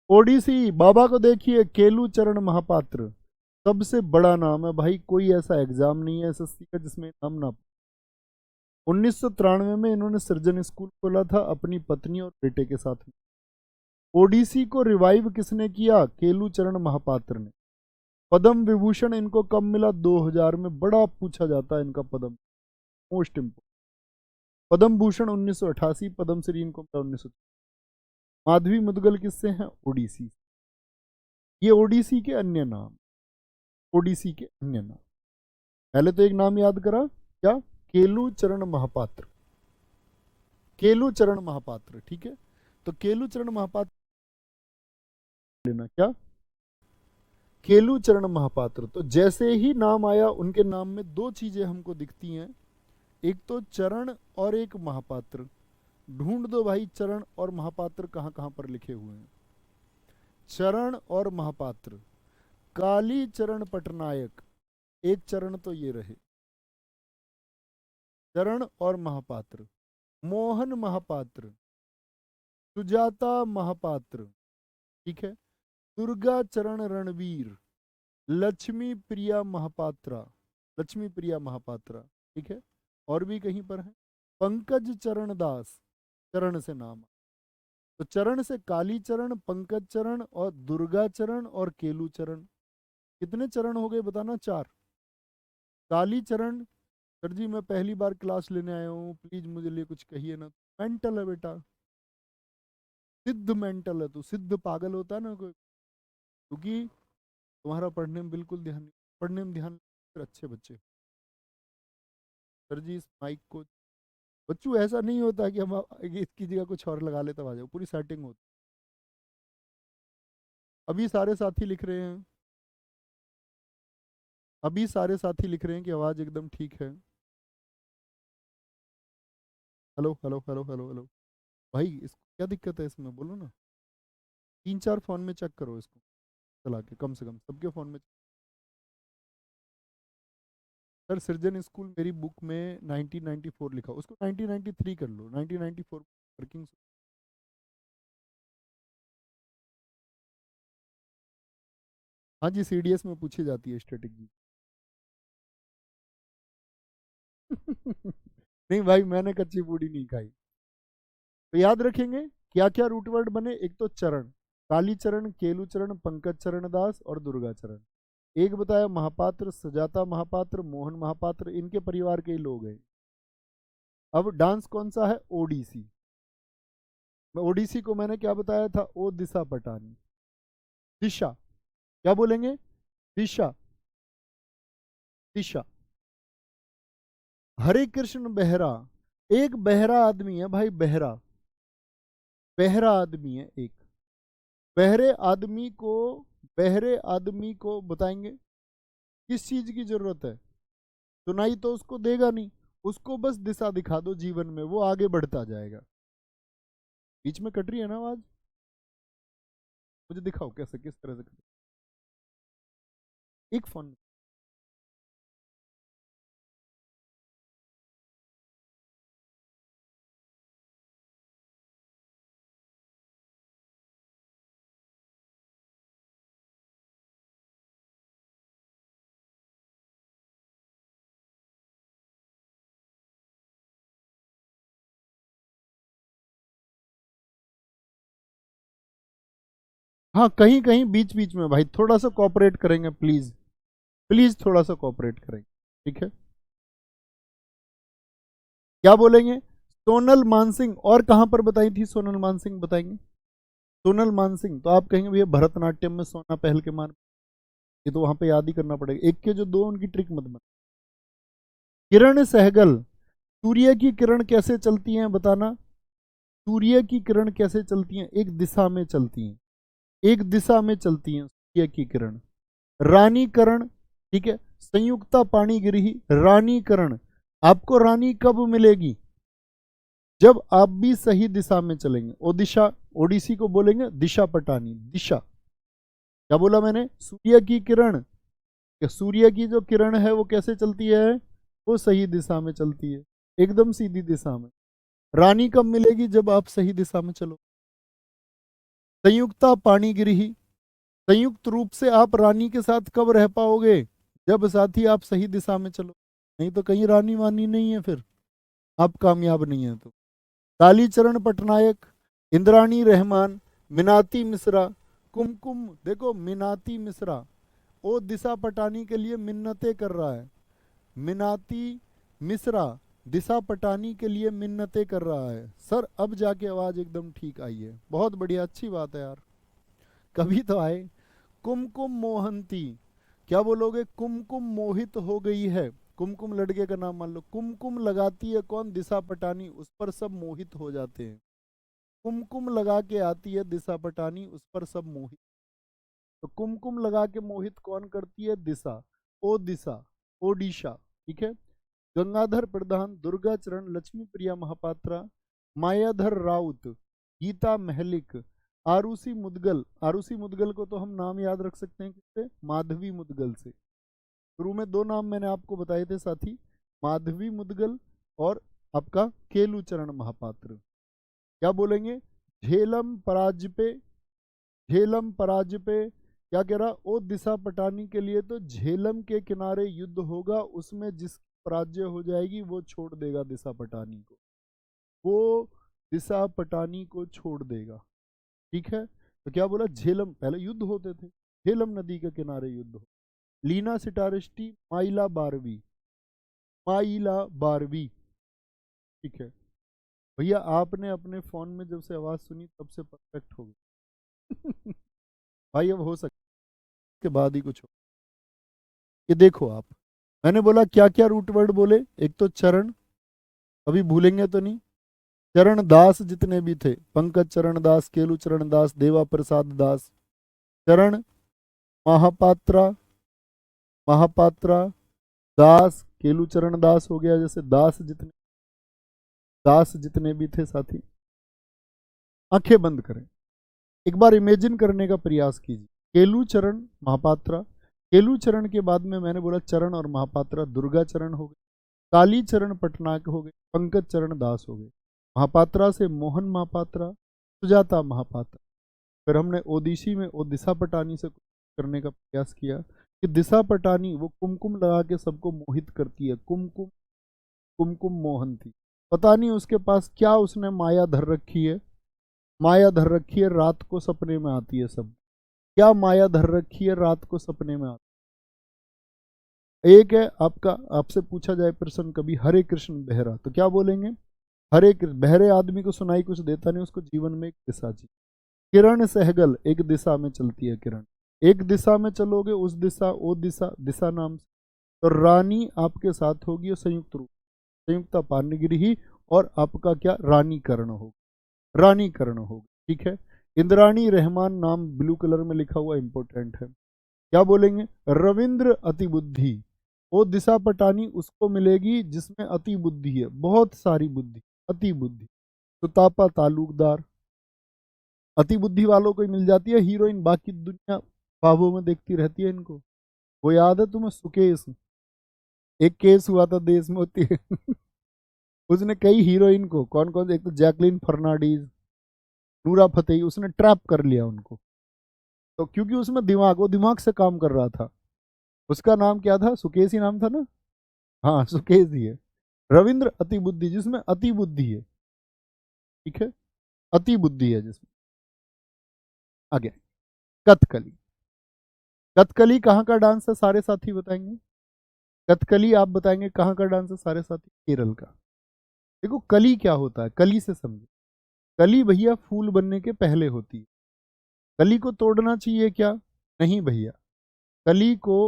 ओडिसी, बाबा को देखिए, केलू चरण महापात्र, सबसे बड़ा नाम है भाई, कोई ऐसा एग्जाम नहीं है एसएससी का जिसमें नाम ना। 1993 में इन्होंने सृजन स्कूल खोला था अपनी पत्नी और बेटे के साथ में। ओडिसी को रिवाइव किसने किया? केलू चरण महापात्र ने। पद्म विभूषण इनको कब मिला? 2000 में, बड़ा पूछा जाता है इनका पद्म, मोस्ट इम्पोर्टेंट। पद्म भूषण 1988, पद्म श्री इनको मिला 1900। माधवी मुदगल किससे हैं? ओडिसी। ये ओडिसी के अन्य नाम, ओडिसी के अन्य नाम। पहले तो एक नाम याद करा, क्या? केलू चरण महापात्र, केलू चरण महापात्र, ठीक है। तो केलू चरण महापात्र लेना, क्या? केलू चरण महापात्र। तो जैसे ही नाम आया उनके नाम में दो चीजें हमको दिखती हैं, एक तो चरण और एक महापात्र। ढूंढ दो भाई चरण और महापात्र कहां कहां पर लिखे हुए हैं। चरण और महापात्र, काली चरण पटनायक, एक चरण तो ये रहे, चरण और महापात्र। मोहन महापात्र, सुजाता महापात्र, ठीक है। दुर्गा चरण रणवीर, लक्ष्मी प्रिया महापात्रा, लक्ष्मी प्रिया महापात्रा, ठीक है। और भी कहीं पर है, पंकज चरण दास, चरण से नाम। तो चरण से काली चरण, पंकज चरण और दुर्गा चरण और केलू चरण। कितने चरण हो गए बताना? 4। काली चरण, सर जी मैं पहली बार क्लास लेने आया हूँ, प्लीज मुझे लिए कुछ कहिए ना। मेंटल है बेटा, सिद्ध मेंटल है तू, सिद्ध पागल होता है ना कोई, क्योंकि तुम्हारा पढ़ने में बिल्कुल ध्यान नहीं, पढ़ने में ध्यान फिर अच्छे बच्चे। सर जी इस माइक को, बच्चों ऐसा नहीं होता कि हम इसकी जगह कुछ और लगा ले तब आ जाओ, पूरी सेटिंग होती। अभी सारे साथी लिख रहे हैं, अभी सारे साथी लिख रहे हैं कि आवाज़ एकदम ठीक है। Hello hello hello hello hello. भाई इसको क्या दिक्कत है इसमें, बोलो ना। 3-4 फ़ोन में चेक करो इसको, चला के कम से कम सबके फ़ोन में। सर सृजन स्कूल मेरी बुक में 1994 लिखा, उसको 1993 कर लो, 1994 वर्किंग। हाँ जी, सीडीएस में पूछी जाती है स्ट्रेटेजी। नहीं भाई मैंने कच्ची पूड़ी नहीं खाई। तो याद रखेंगे क्या क्या रूट वर्ड बने, एक तो चरण, काली चरण, केलू चरण, पंकज चरण दास और दुर्गा चरण। एक बताया महापात्र, सजाता महापात्र, मोहन महापात्र, इनके परिवार के ही लोग हैं। अब डांस कौन सा है? ओडिसी। ओडिसी को मैंने क्या बताया था? ओ दिशा पटानी, दिशा, क्या बोलेंगे? दिशा, दिशा। हरे कृष्ण बेहरा, एक बहरा आदमी है भाई, बहरा, बहरा आदमी है एक। बहरे आदमी को, बहरे आदमी को बताएंगे किस चीज की जरूरत है? सुनाई तो उसको देगा नहीं, उसको बस दिशा दिखा दो जीवन में, वो आगे बढ़ता जाएगा। बीच में कट रही है ना आवाज? मुझे दिखाओ कैसे, किस तरह से कट एक फोन। हाँ, कहीं कहीं बीच बीच में भाई थोड़ा सा कोऑपरेट करेंगे प्लीज, प्लीज थोड़ा सा कोऑपरेट करेंगे, ठीक है? क्या बोलेंगे? सोनल मानसिंह, और कहां पर बताई थी सोनल मानसिंह, बताएंगे? सोनल मानसिंह तो आप कहेंगे भैया भरतनाट्यम में सोना पहल के मान, ये तो वहां पे याद ही करना पड़ेगा, एक के जो दो उनकी ट्रिक मत बना। किरण सहगल, सूर्य की किरण कैसे चलती हैं बताना? सूर्य की किरण कैसे चलती हैं? एक दिशा में चलती हैं, एक दिशा में चलती हैं सूर्य की किरण। रानीकरण, ठीक है, संयुक्ता पाणिगिरी, रानीकरण। आपको रानी कब मिलेगी? जब आप भी सही दिशा में चलेंगे। ओडिशा, ओडिसी को बोलेंगे दिशा पटानी, दिशा। क्या बोला मैंने? सूर्य की किरण, सूर्य की जो किरण है वो कैसे चलती है? वो सही दिशा में चलती है, एकदम सीधी दिशा में। रानी कब मिलेगी? जब आप सही दिशा में चलो। संयुक्ता पाणिगिरी, संयुक्त रूप से आप रानी के साथ कब रह पाओगे? जब साथी आप सही दिशा में चलो, नहीं तो कहीं रानी वानी नहीं है, फिर आप कामयाब नहीं है। तो कालीचरण पटनायक, इंद्राणी रहमान, मीनाती मिश्रा, कुमकुम, देखो मीनाती मिश्रा, वो दिशा पटानी के लिए मिन्नतें कर रहा है। मीनाती मिश्रा दिशा पटानी के लिए मिन्नतें कर रहा है। सर अब जाके आवाज एकदम ठीक आई है, बहुत बढ़िया, अच्छी बात है यार, कभी तो आए। कुमकुम मोहंती, क्या बोलोगे? कुमकुम मोहित हो गई है, कुमकुम लड़के का नाम मान लो। कुमकुम लगाती है कौन? दिशा पटानी, उस पर सब मोहित हो जाते हैं। कुमकुम लगा के आती है दिशा पटानी, उस पर सब मोहित। तो कुमकुम लगा के मोहित कौन करती है? दिशा, ओ दिशा, ओडिशा, ठीक है। गंगाधर प्रधान, दुर्गा चरण, लक्ष्मी प्रिया महापात्रा, मायाधर राउत, गीता महलिक, आरुषि मुदगल। आरुषि मुदगल को तो हम नाम याद रख सकते हैं किससे? माधवी मुदगल से। शुरू में दो नाम मैंने आपको बताए थे साथी, माधवी मुदगल और आपका केलुचरण महापात्र। क्या बोलेंगे? झेलम पराजपे, झेलम पराजपे, क्या कह रहा? ओ दिशा पटानी के लिए तो झेलम के किनारे युद्ध होगा, उसमें जिस पराजय हो जाएगी वो छोड़ देगा दिशा पटानी को, वो दिशा पटानी को छोड़ देगा, ठीक है। तो क्या बोला? झेलम, पहले युद्ध होते थे, झेलम नदी के किनारे युद्ध हो। लीना सिटारिस्टी, माइला बारवी, माइला बारवी, ठीक है। भैया आपने अपने फोन में जब से आवाज सुनी तब से परफेक्ट हो गई। भाई अब हो सकता है के बाद ही कुछ हो। ये देखो आप, मैंने बोला क्या क्या रूट वर्ड बोले? एक तो चरण, अभी भूलेंगे तो नहीं। चरण दास जितने भी थे, पंकज चरण दास, केलू चरण दास, देवा प्रसाद दास। चरण महापात्रा, महापात्रा दास, केलू चरण दास हो गया, जैसे दास जितने, दास जितने भी थे साथी। आंखें बंद करें, एक बार इमेजिन करने का प्रयास कीजिए। केलू चरण महापात्रा, केलू चरण के बाद में मैंने बोला चरण और महापात्रा, दुर्गा चरण हो गए, काली चरण पटनायक हो गए, पंकज चरण दास हो गए। महापात्रा से मोहन महापात्रा, सुजाता महापात्रा। फिर हमने ओडिसी में ओ दिशा पटानी से करने का प्रयास किया कि दिशा पटानी वो कुमकुम लगा के सबको मोहित करती है, कुमकुम, कुमकुम मोहन थी। पता नहीं उसके पास क्या उसने माया धर रखी है, माया धर रखी है, रात को सपने में आती है सब। क्या माया धर रखी है, रात को सपने में आती है? एक है आपका, आपसे पूछा जाए प्रश्न कभी, हरे कृष्ण बहरा, तो क्या बोलेंगे? हरे कृष्ण, बहरे आदमी को सुनाई कुछ देता नहीं, उसको जीवन में एक दिशा चाहिए। किरण सहगल, एक दिशा में चलती है किरण, एक दिशा में चलोगे, उस दिशा, वो दिशा, दिशा नाम से। तो रानी आपके साथ होगी और संयुक्त रूप, संयुक्ता पाणिगिरी ही, और आपका क्या? रानीकरण होगा, रानीकरण होगा, ठीक है। इंद्राणी रहमान नाम ब्लू कलर में लिखा हुआ इंपॉर्टेंट है। क्या बोलेंगे? रविंद्र अतिबुद्धि, वो दिशा पटानी उसको मिलेगी जिसमें अति बुद्धि है, बहुत सारी बुद्धि, अति बुद्धि। सुतापा तालुकदार, अति बुद्धि वालों को ही मिल जाती है हीरोइन, बाकी दुनिया ख्वाबों में देखती रहती है इनको। वो याद है तुम्हें सुकेश, एक केस हुआ था देश में होती है उसने कई हीरोइन को, कौन कौन, एक तो जैकलिन फर्नांडीज, नूरा फतेही, उसने ट्रैप कर लिया उनको। तो क्योंकि उसमें दिमाग, वो दिमाग से काम कर रहा था। उसका नाम क्या था, सुकेश ही नाम था ना? हाँ सुकेश ही है। रविंद्र अति बुद्धि, जिसमें अति बुद्धि है, ठीक है, अति बुद्धि है जिसमें। आगे कथकली, कथकली कहाँ का डांस है सारे साथी बताएंगे? कथकली आप बताएंगे कहाँ का डांस है सारे साथी? केरल का। देखो कली क्या होता है, कली से समझो। कली भैया फूल बनने के पहले होती है। कली को तोड़ना चाहिए क्या? नहीं भैया, कली को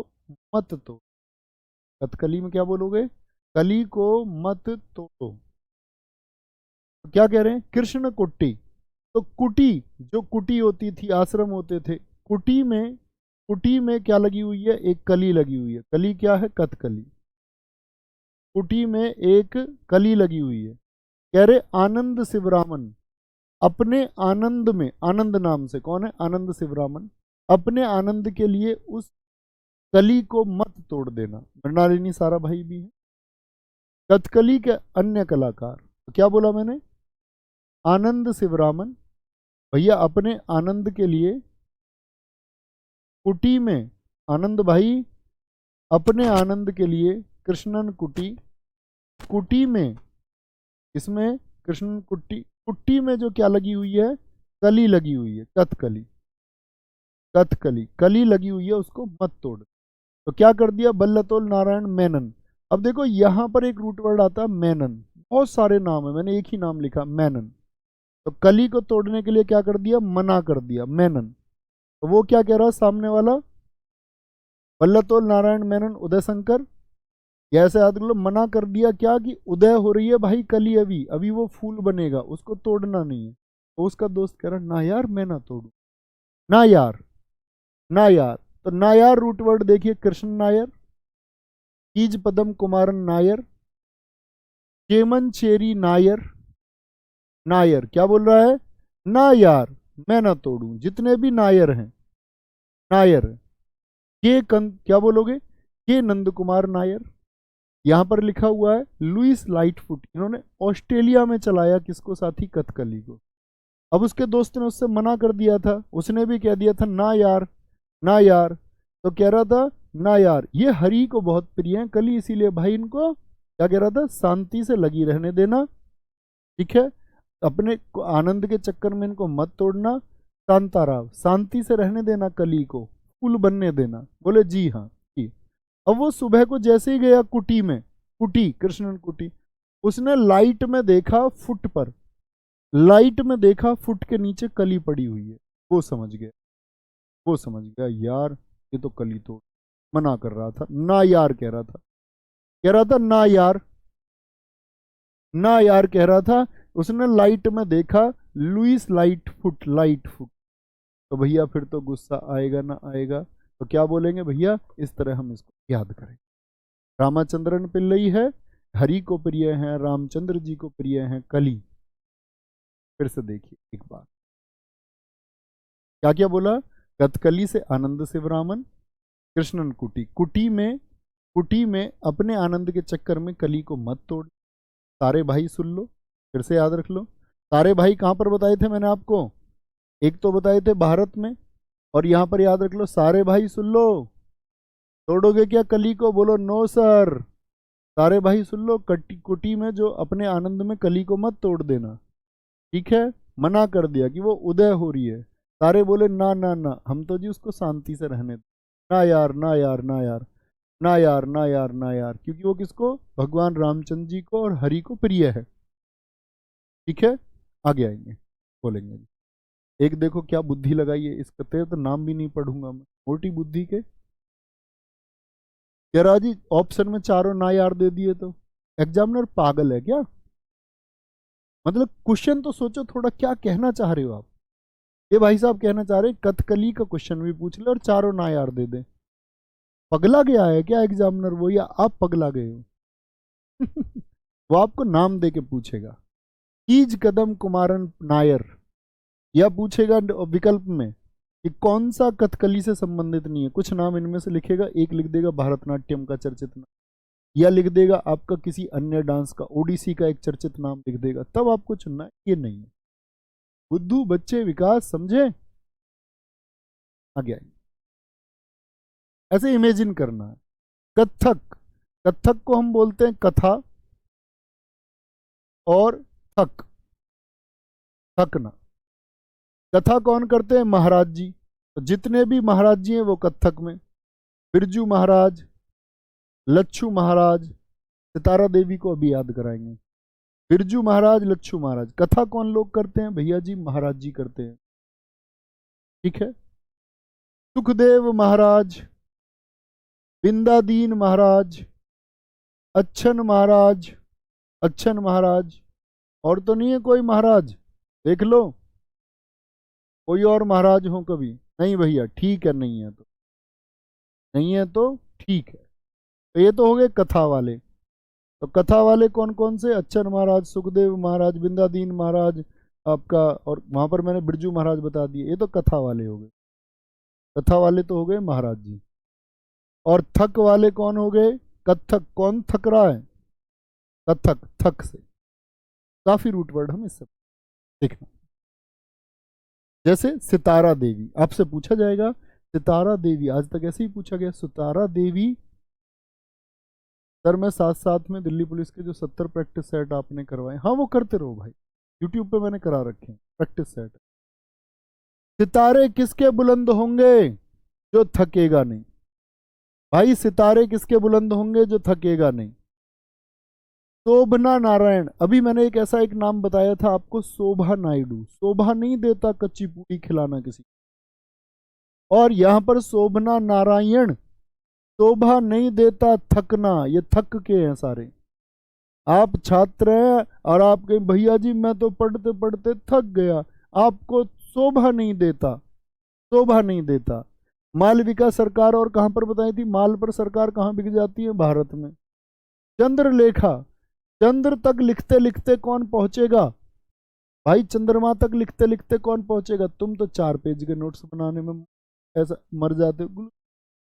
मत तोड़। कथकली में क्या बोलोगे? कली को मत तोड़ो। तो क्या कह रहे हैं? कृष्ण कुट्टी। तो कुटी, जो कुटी होती थी, आश्रम होते थे, कुटी में, कुटी में क्या लगी हुई है? एक कली लगी हुई है। कली क्या है? कथकली। कुटी में एक कली लगी हुई है। कह रहे आनंद शिवरामन, अपने आनंद में, आनंद नाम से कौन है? आनंद शिवरामन। अपने आनंद के लिए उस कली को मत तोड़ देना। मृणालिनी सारा भाई भी है। कथकली के अन्य कलाकार, तो क्या बोला मैंने? आनंद शिवरामन भैया अपने आनंद के लिए कुटी में, आनंद भाई अपने आनंद के लिए कृष्णन कुटी, कुटी में, इसमें कृष्णन कुटी, कुट्टी में जो क्या लगी हुई है? कली लगी हुई है, कथकली। कथकली कली लगी हुई है, उसको मत तोड़। तो क्या कर दिया? बल्लतोल नारायण मेनन। अब देखो यहां पर एक रूट वर्ड आता है मेनन, बहुत सारे नाम है, मैंने एक ही नाम लिखा मेनन। तो कली को तोड़ने के लिए क्या कर दिया? मना कर दिया, मेनन। तो वो क्या कह रहा है सामने वाला? बल्लतोल नारायण मेनन उदय शंकर, या ऐसे याद कर लो, मना कर दिया क्या? कि उदय हो रही है भाई कली, अभी अभी वो फूल बनेगा, उसको तोड़ना नहीं है। तो उसका दोस्त कह रहा ना यार मैं ना तोड़ू, ना यार, ना यार। तो ना यार रूट वर्ड देखिए, कृष्ण नायर, कीज पदम कुमारन नायर, चेमन चेरी नायर। नायर क्या बोल रहा है? ना यार मैं ना तोड़ू, जितने भी नायर हैं, नायर। क्या बोलोगे? के नंद कुमार नायर। यहां पर लिखा हुआ है लुइस लाइटफुट, इन्होंने ऑस्ट्रेलिया में चलाया किसको साथी? कथकली को। अब उसके दोस्त ने उससे मना कर दिया था, उसने भी कह दिया था ना यार, ना यार। तो कह रहा था ना यार, ये हरि को बहुत प्रिय है कली, इसीलिए भाई इनको क्या कह रहा था? शांति से लगी रहने देना, ठीक है, अपने आनंद के चक्कर में इनको मत तोड़ना। शांताराव, शांति से रहने देना कली को, फूल बनने देना। बोले जी हाँ जी। अब वो सुबह को जैसे ही गया कुटी में, कुटी कृष्णन कुटी, उसने लाइट में देखा फुट पर, लाइट में देखा फुट के नीचे कली पड़ी हुई है। वो समझ गया, वो समझ गया यार ये तो कली तोड़। मना कर रहा था, ना यार कह रहा था, कह रहा था ना यार, ना यार कह रहा था। उसने लाइट में देखा Lewis light foot, light foot. तो भैया फिर तो गुस्सा आएगा ना आएगा? तो क्या बोलेंगे भैया? इस तरह हम इसको याद करें। रामाचंद्रन पिल्लई है, हरि को प्रिय है, रामचंद्र जी को प्रिय है कली। फिर से देखिए एक बार, क्या क्या बोला? कथकली से आनंद शिवरामन, कृष्णन कुटी, कुटी में, कुटी में अपने आनंद के चक्कर में कली को मत तोड़। सारे भाई सुन लो, फिर से याद रख लो। सारे भाई कहाँ पर बताए थे मैंने आपको? एक तो बताए थे भारत में, और यहां पर याद रख लो सारे भाई सुन लो। तोड़ोगे क्या कली को? बोलो नो सर। सारे भाई सुन लो, कुटी में जो अपने आनंद में कली को मत तोड़ देना, ठीक है। मना कर दिया कि वो उदय हो रही है। सारे बोले ना ना ना, हम तो जी उसको शांति से रहने दे। ना यार, ना यार, ना यार, ना यार, ना यार, ना यार, क्योंकि वो किसको? भगवान रामचंद्र जी को और हरि को प्रिय है, ठीक है। आगे आएंगे, बोलेंगे। एक देखो क्या बुद्धि लगाई है, इसका तेरे तो नाम भी नहीं पढ़ूंगा मैं, मोटी बुद्धि के। यार जी ऑप्शन में चारों ना यार दे दिए तो एग्जामिनर पागल है क्या? मतलब क्वेश्चन तो सोचो थोड़ा, क्या कहना चाह रहे हो आप? ये भाई साहब कहना चाह रहे हैं कथकली का क्वेश्चन भी पूछ ले और चारों ना यार दे दे। पगला गया है क्या एग्जामिनर वो, या आप पगला गए हो? वो आपको नाम दे के पूछेगा, कीज कदम कुमारन नायर, या पूछेगा विकल्प में कि कौन सा कथकली से संबंधित नहीं है, कुछ नाम इनमें से लिखेगा, एक लिख देगा भरतनाट्यम का चर्चित नाम, या लिख देगा आपका किसी अन्य डांस का, ओडिसी का एक चर्चित नाम लिख देगा, तब आपको चुनना है, ये नहीं है। बुद्धू बच्चे विकास, समझे? आगे आइए, ऐसे इमेजिन करना है। कथक, कथक को हम बोलते हैं कथा और थक, थकना। कथा कौन करते हैं? महाराज जी। तो जितने भी महाराज जी हैं वो कथक में, बिरजू महाराज, लच्छू महाराज, सितारा देवी को अभी याद कराएंगे। बिरजू महाराज, लच्छू महाराज। कथा कौन लोग करते हैं? भैया जी महाराज जी करते हैं, ठीक है। सुखदेव महाराज, बिंदादीन महाराज, अच्छन महाराज, अच्छन महाराज। और तो नहीं है कोई महाराज? देख लो कोई और महाराज हो कभी? नहीं भैया, ठीक है, नहीं है तो नहीं है, तो ठीक है। तो ये तो हो गए कथा वाले। तो कथा वाले कौन कौन से? अच्छन महाराज, सुखदेव महाराज, बिंदादीन महाराज आपका, और वहां पर मैंने बिरजू महाराज बता दिए, ये तो कथा वाले हो गए। कथा वाले तो हो गए महाराज जी। और थक वाले कौन हो गए? कथक। कौन थक रहा है? कथक, थक से। काफी रूट वर्ड हम इससे देखना। जैसे सितारा देवी, आपसे पूछा जाएगा सितारा देवी, आज तक ऐसे ही पूछा गया सितारा देवी। सर मैं साथ साथ में दिल्ली पुलिस के जो 70 प्रैक्टिस सेट आपने करवाए, हाँ वो करते रहो भाई, यूट्यूब पे मैंने करा रखे हैं प्रैक्टिस सेट। सितारे किसके बुलंद होंगे? जो थकेगा नहीं। भाई सितारे किसके बुलंद होंगे? जो थकेगा नहीं। शोभना नारायण, अभी मैंने एक ऐसा एक नाम बताया था आपको, शोभा नायडू। शोभा नहीं देता कच्ची पूरी खिलाना किसी, और यहां पर शोभना नारायण, शोभा नहीं देता थकना। ये थक के हैं सारे। आप छात्र हैं और आप कहें भैया जी मैं तो पढ़ते पढ़ते थक गया, आपको शोभा नहीं देता, शोभा नहीं देता। मालविका सरकार, और कहां पर बताई थी माल पर सरकार कहां बिक जाती है? भारत में। चंद्रलेखा, चंद्र तक लिखते लिखते कौन पहुंचेगा? भाई चंद्रमा तक लिखते लिखते कौन पहुंचेगा? तुम तो 4 पेज के नोट्स बनाने में ऐसा मर जाते हो।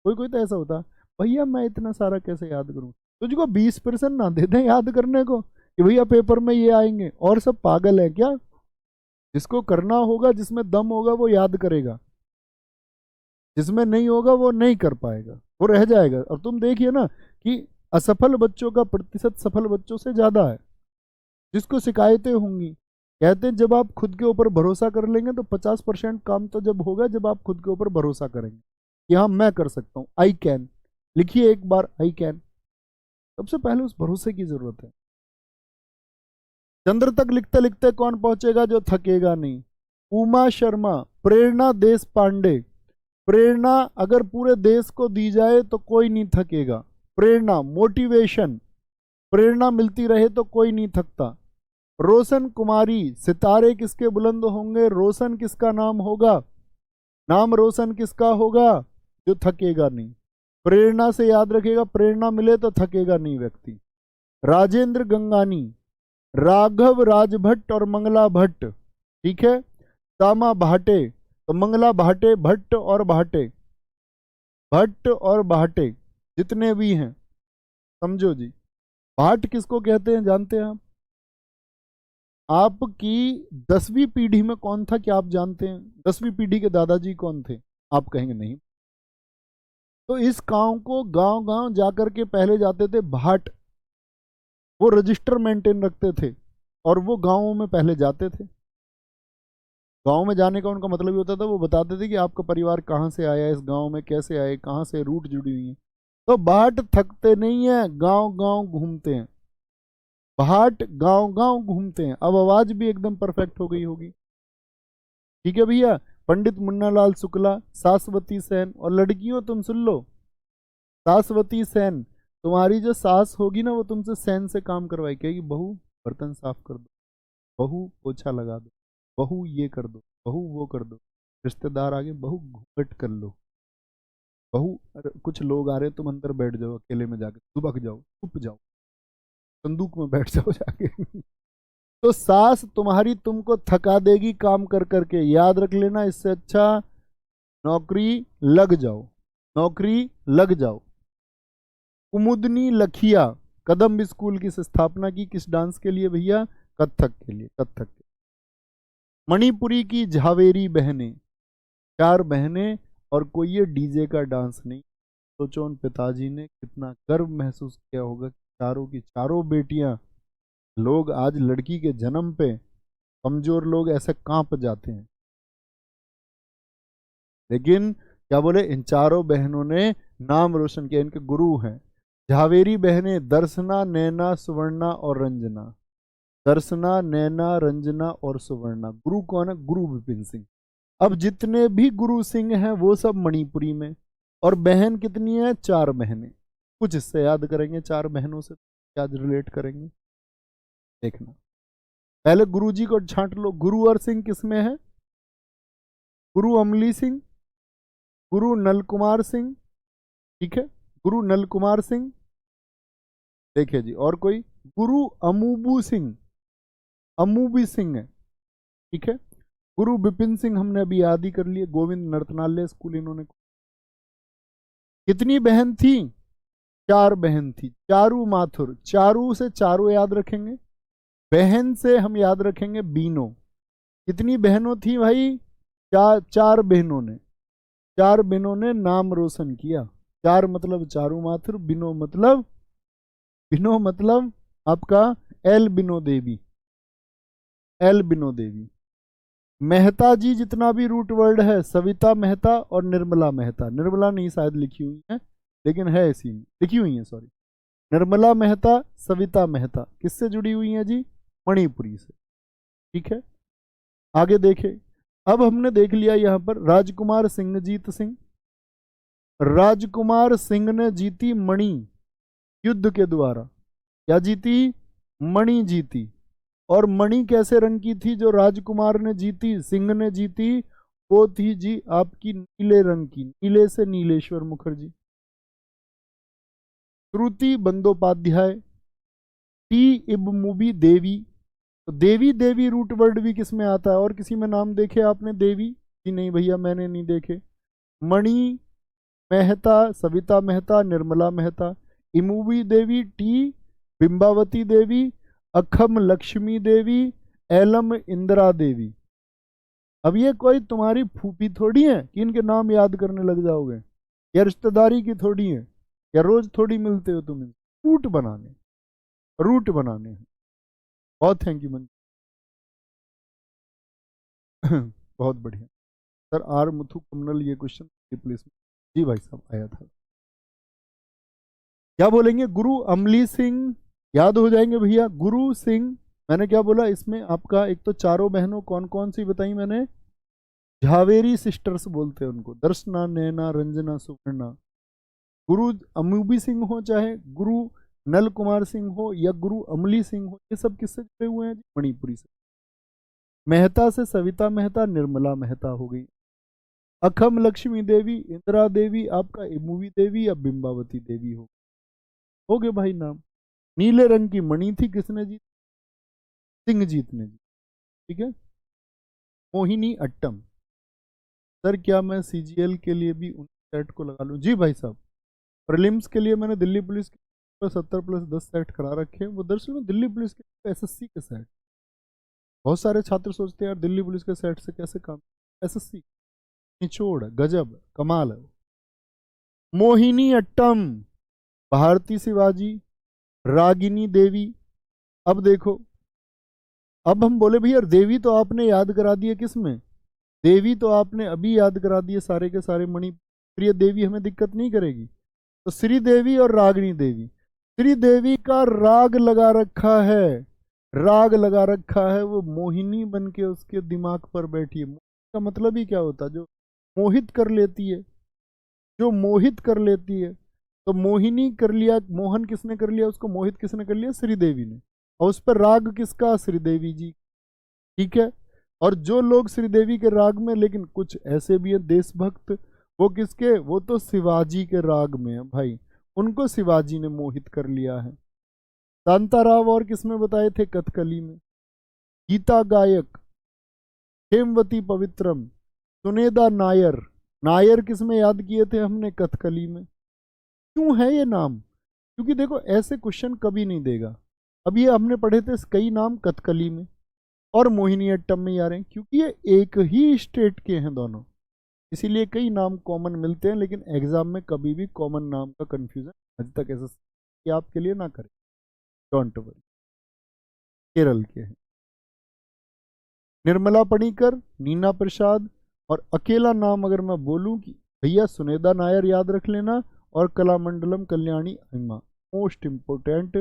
कोई कोई तो ऐसा होता, भैया मैं इतना सारा कैसे याद करूं? तुझको 20% ना दे दें याद करने को कि भैया पेपर में ये आएंगे, और सब पागल है क्या? जिसको करना होगा, जिसमें दम होगा वो याद करेगा, जिसमें नहीं होगा वो नहीं कर पाएगा, वो रह जाएगा। और तुम देखिए ना कि असफल बच्चों का प्रतिशत सफल बच्चों से ज्यादा है। जिसको शिकायतें होंगी, कहते हैं जब आप खुद के ऊपर भरोसा कर लेंगे तो 50% काम तो जब होगा जब आप खुद के ऊपर भरोसा करेंगे कि हाँ मैं कर सकता हूँ, आई कैन। लिखिए एक बार, आई कैन। सबसे पहले उस भरोसे की जरूरत है। चंद्र तक लिखते लिखते कौन पहुंचेगा? जो थकेगा नहीं। उमा शर्मा, प्रेरणा देश पांडे, प्रेरणा अगर पूरे देश को दी जाए तो कोई नहीं थकेगा। प्रेरणा, मोटिवेशन, प्रेरणा मिलती रहे तो कोई नहीं थकता। रोशन कुमारी, सितारे किसके बुलंद होंगे? रोशन किसका नाम होगा? नाम रोशन किसका होगा? जो थकेगा नहीं। प्रेरणा से याद रखेगा, प्रेरणा मिले तो थकेगा नहीं व्यक्ति। राजेंद्र गंगानी, राघव राजभट्ट और मंगला भट्ट, ठीक है। तामा भाटे, तो मंगला भाटे, भट्ट और भाटे, भट्ट और भाटे जितने भी हैं, समझो जी। भाट किसको कहते हैं जानते हैं आप? आपकी 10वीं पीढ़ी में कौन था क्या आप जानते हैं? 10वीं पीढ़ी के दादाजी कौन थे? आप कहेंगे नहीं। तो इस गांव को गांव गांव जाकर के पहले जाते थे भाट, वो रजिस्टर मेंटेन रखते थे और वो गांवों में पहले जाते थे। गांव में जाने का उनका मतलब ये होता था, वो बताते थे कि आपका परिवार कहाँ से आया, इस गांव में कैसे आए, कहाँ से रूट जुड़ी हुई है। तो भाट थकते नहीं है, गांव गांव घूमते हैं। भाट गांव गांव घूमते हैं। अब आवाज भी एकदम परफेक्ट हो गई होगी, ठीक है भैया। पंडित मुन्नालाल शुक्ला, सासवती सेन, और लड़कियों तुम सुन लो, सासवती सेन, तुम्हारी जो सास होगी ना वो तुमसे सेन से काम करवाई, कहेगी बहू बर्तन साफ कर दो, बहू पोछा लगा दो, बहू ये कर दो, बहू वो कर दो। रिश्तेदार आगे, बहू घूंघट कर लो। बहू कुछ लोग आ रहे हैं, तुम अंदर बैठ जाओ, अकेले में जाके दुबक जाओ, छुप जाओ, संदूक में बैठ जाओ जाके। तो सास तुम्हारी तुमको थका देगी काम कर करके, याद रख लेना। इससे अच्छा नौकरी लग जाओ, नौकरी लग जाओ। कुमुदनी लखिया कदम स्कूल की स्थापना की किस डांस के लिए भैया? कथक के लिए, कथक के। मणिपुरी की झावेरी बहनें, 4 बहनें और कोई ये डीजे का डांस नहीं। सोचो उन पिताजी ने कितना गर्व महसूस किया होगा कि चारों की चारों बेटियां। लोग आज लड़की के जन्म पे कमजोर लोग ऐसे कांप जाते हैं, लेकिन क्या बोले, इन चारों बहनों ने नाम रोशन किया। इनके गुरु हैं झावेरी बहनें दर्शना, नैना, सुवर्णा और रंजना। दर्शना, नैना, रंजना और सुवर्णा। गुरु कौन है? गुरु विपिन सिंह। अब जितने भी गुरु सिंह हैं वो सब मणिपुरी में। और बहन कितनी है? 4 बहनें। कुछ इससे याद करेंगे, 4 बहनों से क्या रिलेट करेंगे देखना। पहले गुरु जी को छांट लो। गुरु और सिंह किसमें है? गुरु अमली सिंह, गुरु नल कुमार सिंह, ठीक है, गुरु नल कुमार सिंह। देखिए जी, और कोई? गुरु अमूबू सिंह, अमूबी सिंह है, ठीक है। गुरु विपिन सिंह हमने अभी याद ही कर लिए, गोविंद नर्तनालय स्कूल इन्होंने। कितनी बहन थी? 4 बहन थी। चारू माथुर, चारू से चारों याद रखेंगे, बहन से हम याद रखेंगे बीनो। कितनी बहनों थी भाई? 4 बहनों ने, 4 बहनों ने नाम रोशन किया। 4 मतलब चारू माथुर, बिनो मतलब आपका एल बिनो देवी, एल बिनो देवी। मेहता जी जितना भी रूट वर्ड है, सविता मेहता और निर्मला मेहता। निर्मला नहीं शायद लिखी हुई है, लेकिन है इसी में, लिखी हुई है, सॉरी। निर्मला मेहता, सविता मेहता किससे जुड़ी हुई है जी? मणिपुरी से, ठीक है। आगे देखे, अब हमने देख लिया यहां पर राजकुमार सिंहजीत सिंह। राजकुमार सिंह ने जीती मणि युद्ध के द्वारा। क्या जीती? मणि जीती। और मणि कैसे रंग की थी जो राजकुमार ने जीती, सिंह ने जीती? वो थी जी आपकी नीले रंग की, नीले से नीलेश्वर मुखर्जी। श्रुति बंदोपाध्याय, टी इबमुबी देवी। तो देवी, देवी रूट वर्ड भी किस में आता है? और किसी में नाम देखे आपने देवी? जी नहीं भैया, मैंने नहीं देखे। मणि मेहता, सविता मेहता, निर्मला मेहता। इमुबी देवी, टी बिंबावती देवी, अखम लक्ष्मी देवी, एलम इंदिरा देवी। अब ये कोई तुम्हारी फूफी थोड़ी है कि इनके नाम याद करने लग जाओगे, या रिश्तेदारी की थोड़ी है, या रोज थोड़ी मिलते हो तुम। रूट बनाने, रूट बनाने हैं। बहुत थैंक यू मंजू। बहुत बढ़िया सर। आर मुथु कमनल, ये क्वेश्चन प्लीज। जी भाई साहब आया था। क्या बोलेंगे? गुरु अमली सिंह, याद हो जाएंगे भैया। गुरु सिंह, मैंने क्या बोला इसमें आपका? एक तो चारों बहनों कौन कौन सी बताई मैंने? झावेरी सिस्टर्स बोलते हैं उनको, दर्शना, नैना, रंजना, सुवर्णा। गुरु अमूबी सिंह हो, चाहे गुरु नल कुमार सिंह हो, या गुरु अमली सिंह हो, ये सब किससे जुड़े हुए हैं? मणिपुरी से। मेहता से सविता मेहता, निर्मला मेहता हो गई। अखम लक्ष्मी देवी, इंदिरा देवी, आपका इमूवी देवी या बिंबावती देवी हो गए भाई नाम। नीले रंग की मणि थी, किसने जीती? सिंहजीत ने जी, ठीक है। मोहिनी अट्टम। सर क्या मैं सीजीएल के लिए भी उन सेट को लगा लूं? जी भाई साहब, प्रीलिम्स के लिए मैंने दिल्ली पुलिस के 70+10 सेट करा रखे हैं। वो दरअसल में दिल्ली पुलिस के एसएससी के सेट। बहुत सारे छात्र सोचते हैं यार दिल्ली पुलिस के सेट से कैसे काम। एसएससी निचोड़, गजब, कमाल है। मोहिनी अट्टम, भारती शिवाजी, रागिनी देवी। अब देखो, अब हम बोले भैया देवी तो आपने याद करा दिए, किस में? देवी तो आपने अभी याद करा दिए सारे के सारे मणिप्रिय देवी, हमें दिक्कत नहीं करेगी। तो श्री देवी और रागिनी देवी। श्री देवी का राग लगा रखा है, राग लगा रखा है, वो मोहिनी बन के उसके दिमाग पर बैठी है। का मतलब ही क्या होता है? जो मोहित कर लेती है, जो मोहित कर लेती है। तो मोहिनी कर लिया, मोहन किसने कर लिया उसको? मोहित किसने कर लिया? श्रीदेवी ने। और उस पर राग किसका? श्रीदेवी जी, ठीक है। और जो लोग श्रीदेवी के राग में, लेकिन कुछ ऐसे भी हैं देशभक्त, वो किसके, वो तो शिवाजी के राग में है भाई, उनको शिवाजी ने मोहित कर लिया है। शांताराव और किसमें बताए थे, कथकली में। गीता गायक, हेमवती पवित्रम, सुनेदा नायर, नायर किसमें याद किए थे हमने, कथकली में। क्यों है ये नाम, क्योंकि देखो ऐसे क्वेश्चन कभी नहीं देगा। अब ये हमने पढ़े थे कई नाम कथकली में और मोहिनी अट्टम में आ रहे हैं, क्योंकि ये एक ही स्टेट के हैं दोनों, इसीलिए कई नाम कॉमन मिलते हैं। लेकिन एग्जाम में कभी भी कॉमन नाम का कंफ्यूजन आज तक ऐसा कि आपके लिए ना करें, डोंट वरी। केरल के हैं निर्मला पणिकर, नीना प्रसाद, और अकेला नाम अगर मैं बोलूं कि भैया सुनेदा नायर याद रख लेना, और कलामंडलम कल्याणी अम्मा, मोस्ट इम्पोर्टेंट,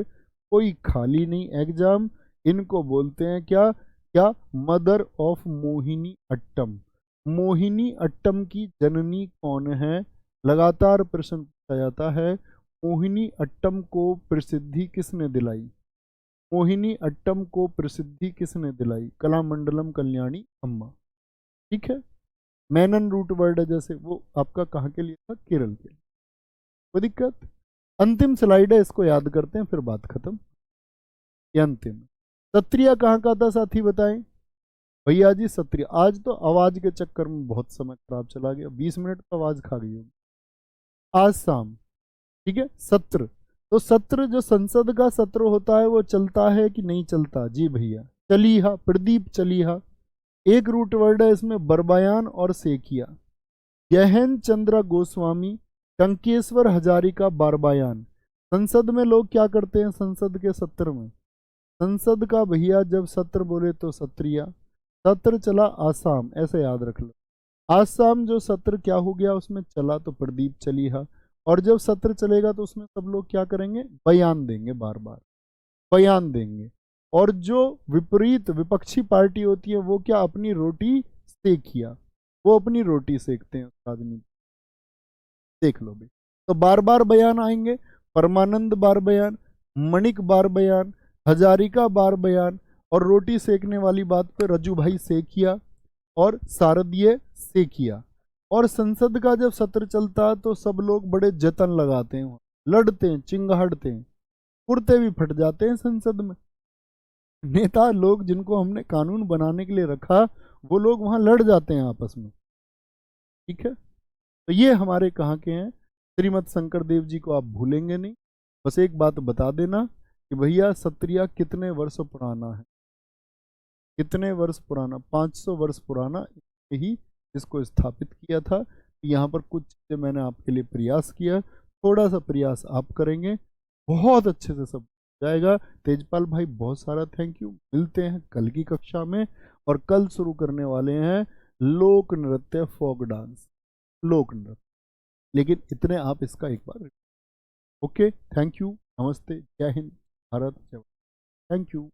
कोई खाली नहीं एग्जाम। इनको बोलते हैं क्या, क्या मदर ऑफ मोहिनी अट्टम। मोहिनी अट्टम की जननी कौन है, लगातार प्रश्न पूछा जाता है। मोहिनी अट्टम को प्रसिद्धि किसने दिलाई, मोहिनी अट्टम को प्रसिद्धि किसने दिलाई, कलामंडलम कल्याणी अम्मा। ठीक है, मैनन रूट वर्ड है जैसे, वो आपका कहाँ के लिए था, केरल के लिए। कोई दिक्कत। अंतिम स्लाइड है, इसको याद करते हैं फिर बात खत्म। ये अंतिम, सत्रिया कहाँ का था साथी बताएं भैया जी। सत्रिया, आज तो आवाज के चक्कर में बहुत समय खराब चला गया, 20 मिनट तो आवाज खा गई होगी। आज शाम, ठीक है। सत्र, तो सत्र जो संसद का सत्र होता है वो चलता है कि नहीं चलता, जी भैया। चलीहा, प्रदीप चलीहा, एक रूट वर्ड है इसमें, बरबयान और सेकिया। गहन चंद्र गोस्वामी, टंकेश्वर हजारिका, बारबायान। संसद में लोग क्या करते हैं, संसद के सत्र में, संसद का भैया जब सत्र बोले तो सत्रिया, सत्र चला आसाम, ऐसे याद रख लो। आसाम जो सत्र क्या हो गया उसमें चला तो प्रदीप चलीहा, और जब सत्र चलेगा तो उसमें सब लोग क्या करेंगे, बयान देंगे, बार बार बयान देंगे। और जो विपरीत विपक्षी पार्टी होती है वो क्या, अपनी रोटी सेकिया, वो अपनी रोटी सेकते हैं राजनीति, देख लो भी। तो बार बार बयान आएंगे, परमानंद बार बयान, मणिक बार बयान, हजारिका बार बयान, और रोटी सेकने वाली बात पे रजू भाई सेकिया और शारदीय सेकिया। और संसद का जब सत्र चलता है तो सब लोग बड़े जतन लगाते हैं, लड़ते हैं, चिंगाड़ते हैं, कुर्ते भी फट जाते हैं संसद में। नेता लोग जिनको हमने कानून बनाने के लिए रखा, वो लोग वहां लड़ जाते हैं आपस में। ठीक है, तो ये हमारे कहाँ के हैं, श्रीमद शंकर देव जी को आप भूलेंगे नहीं। बस एक बात बता देना कि भैया सत्रिया कितने वर्ष पुराना है, कितने वर्ष पुराना, 500 वर्ष पुराना ही इसको स्थापित किया था। यहाँ पर कुछ चीज़ें मैंने आपके लिए प्रयास किया, थोड़ा सा प्रयास आप करेंगे, बहुत अच्छे से सब हो जाएगा। तेजपाल भाई बहुत सारा थैंक यू। मिलते हैं कल की कक्षा में, और कल शुरू करने वाले हैं लोक नृत्य, फोक डांस, लोक नृत्य। लेकिन इतने आप इसका एक बार, ओके, थैंक यू, नमस्ते, जय हिंद, भारत जय, थैंक यू।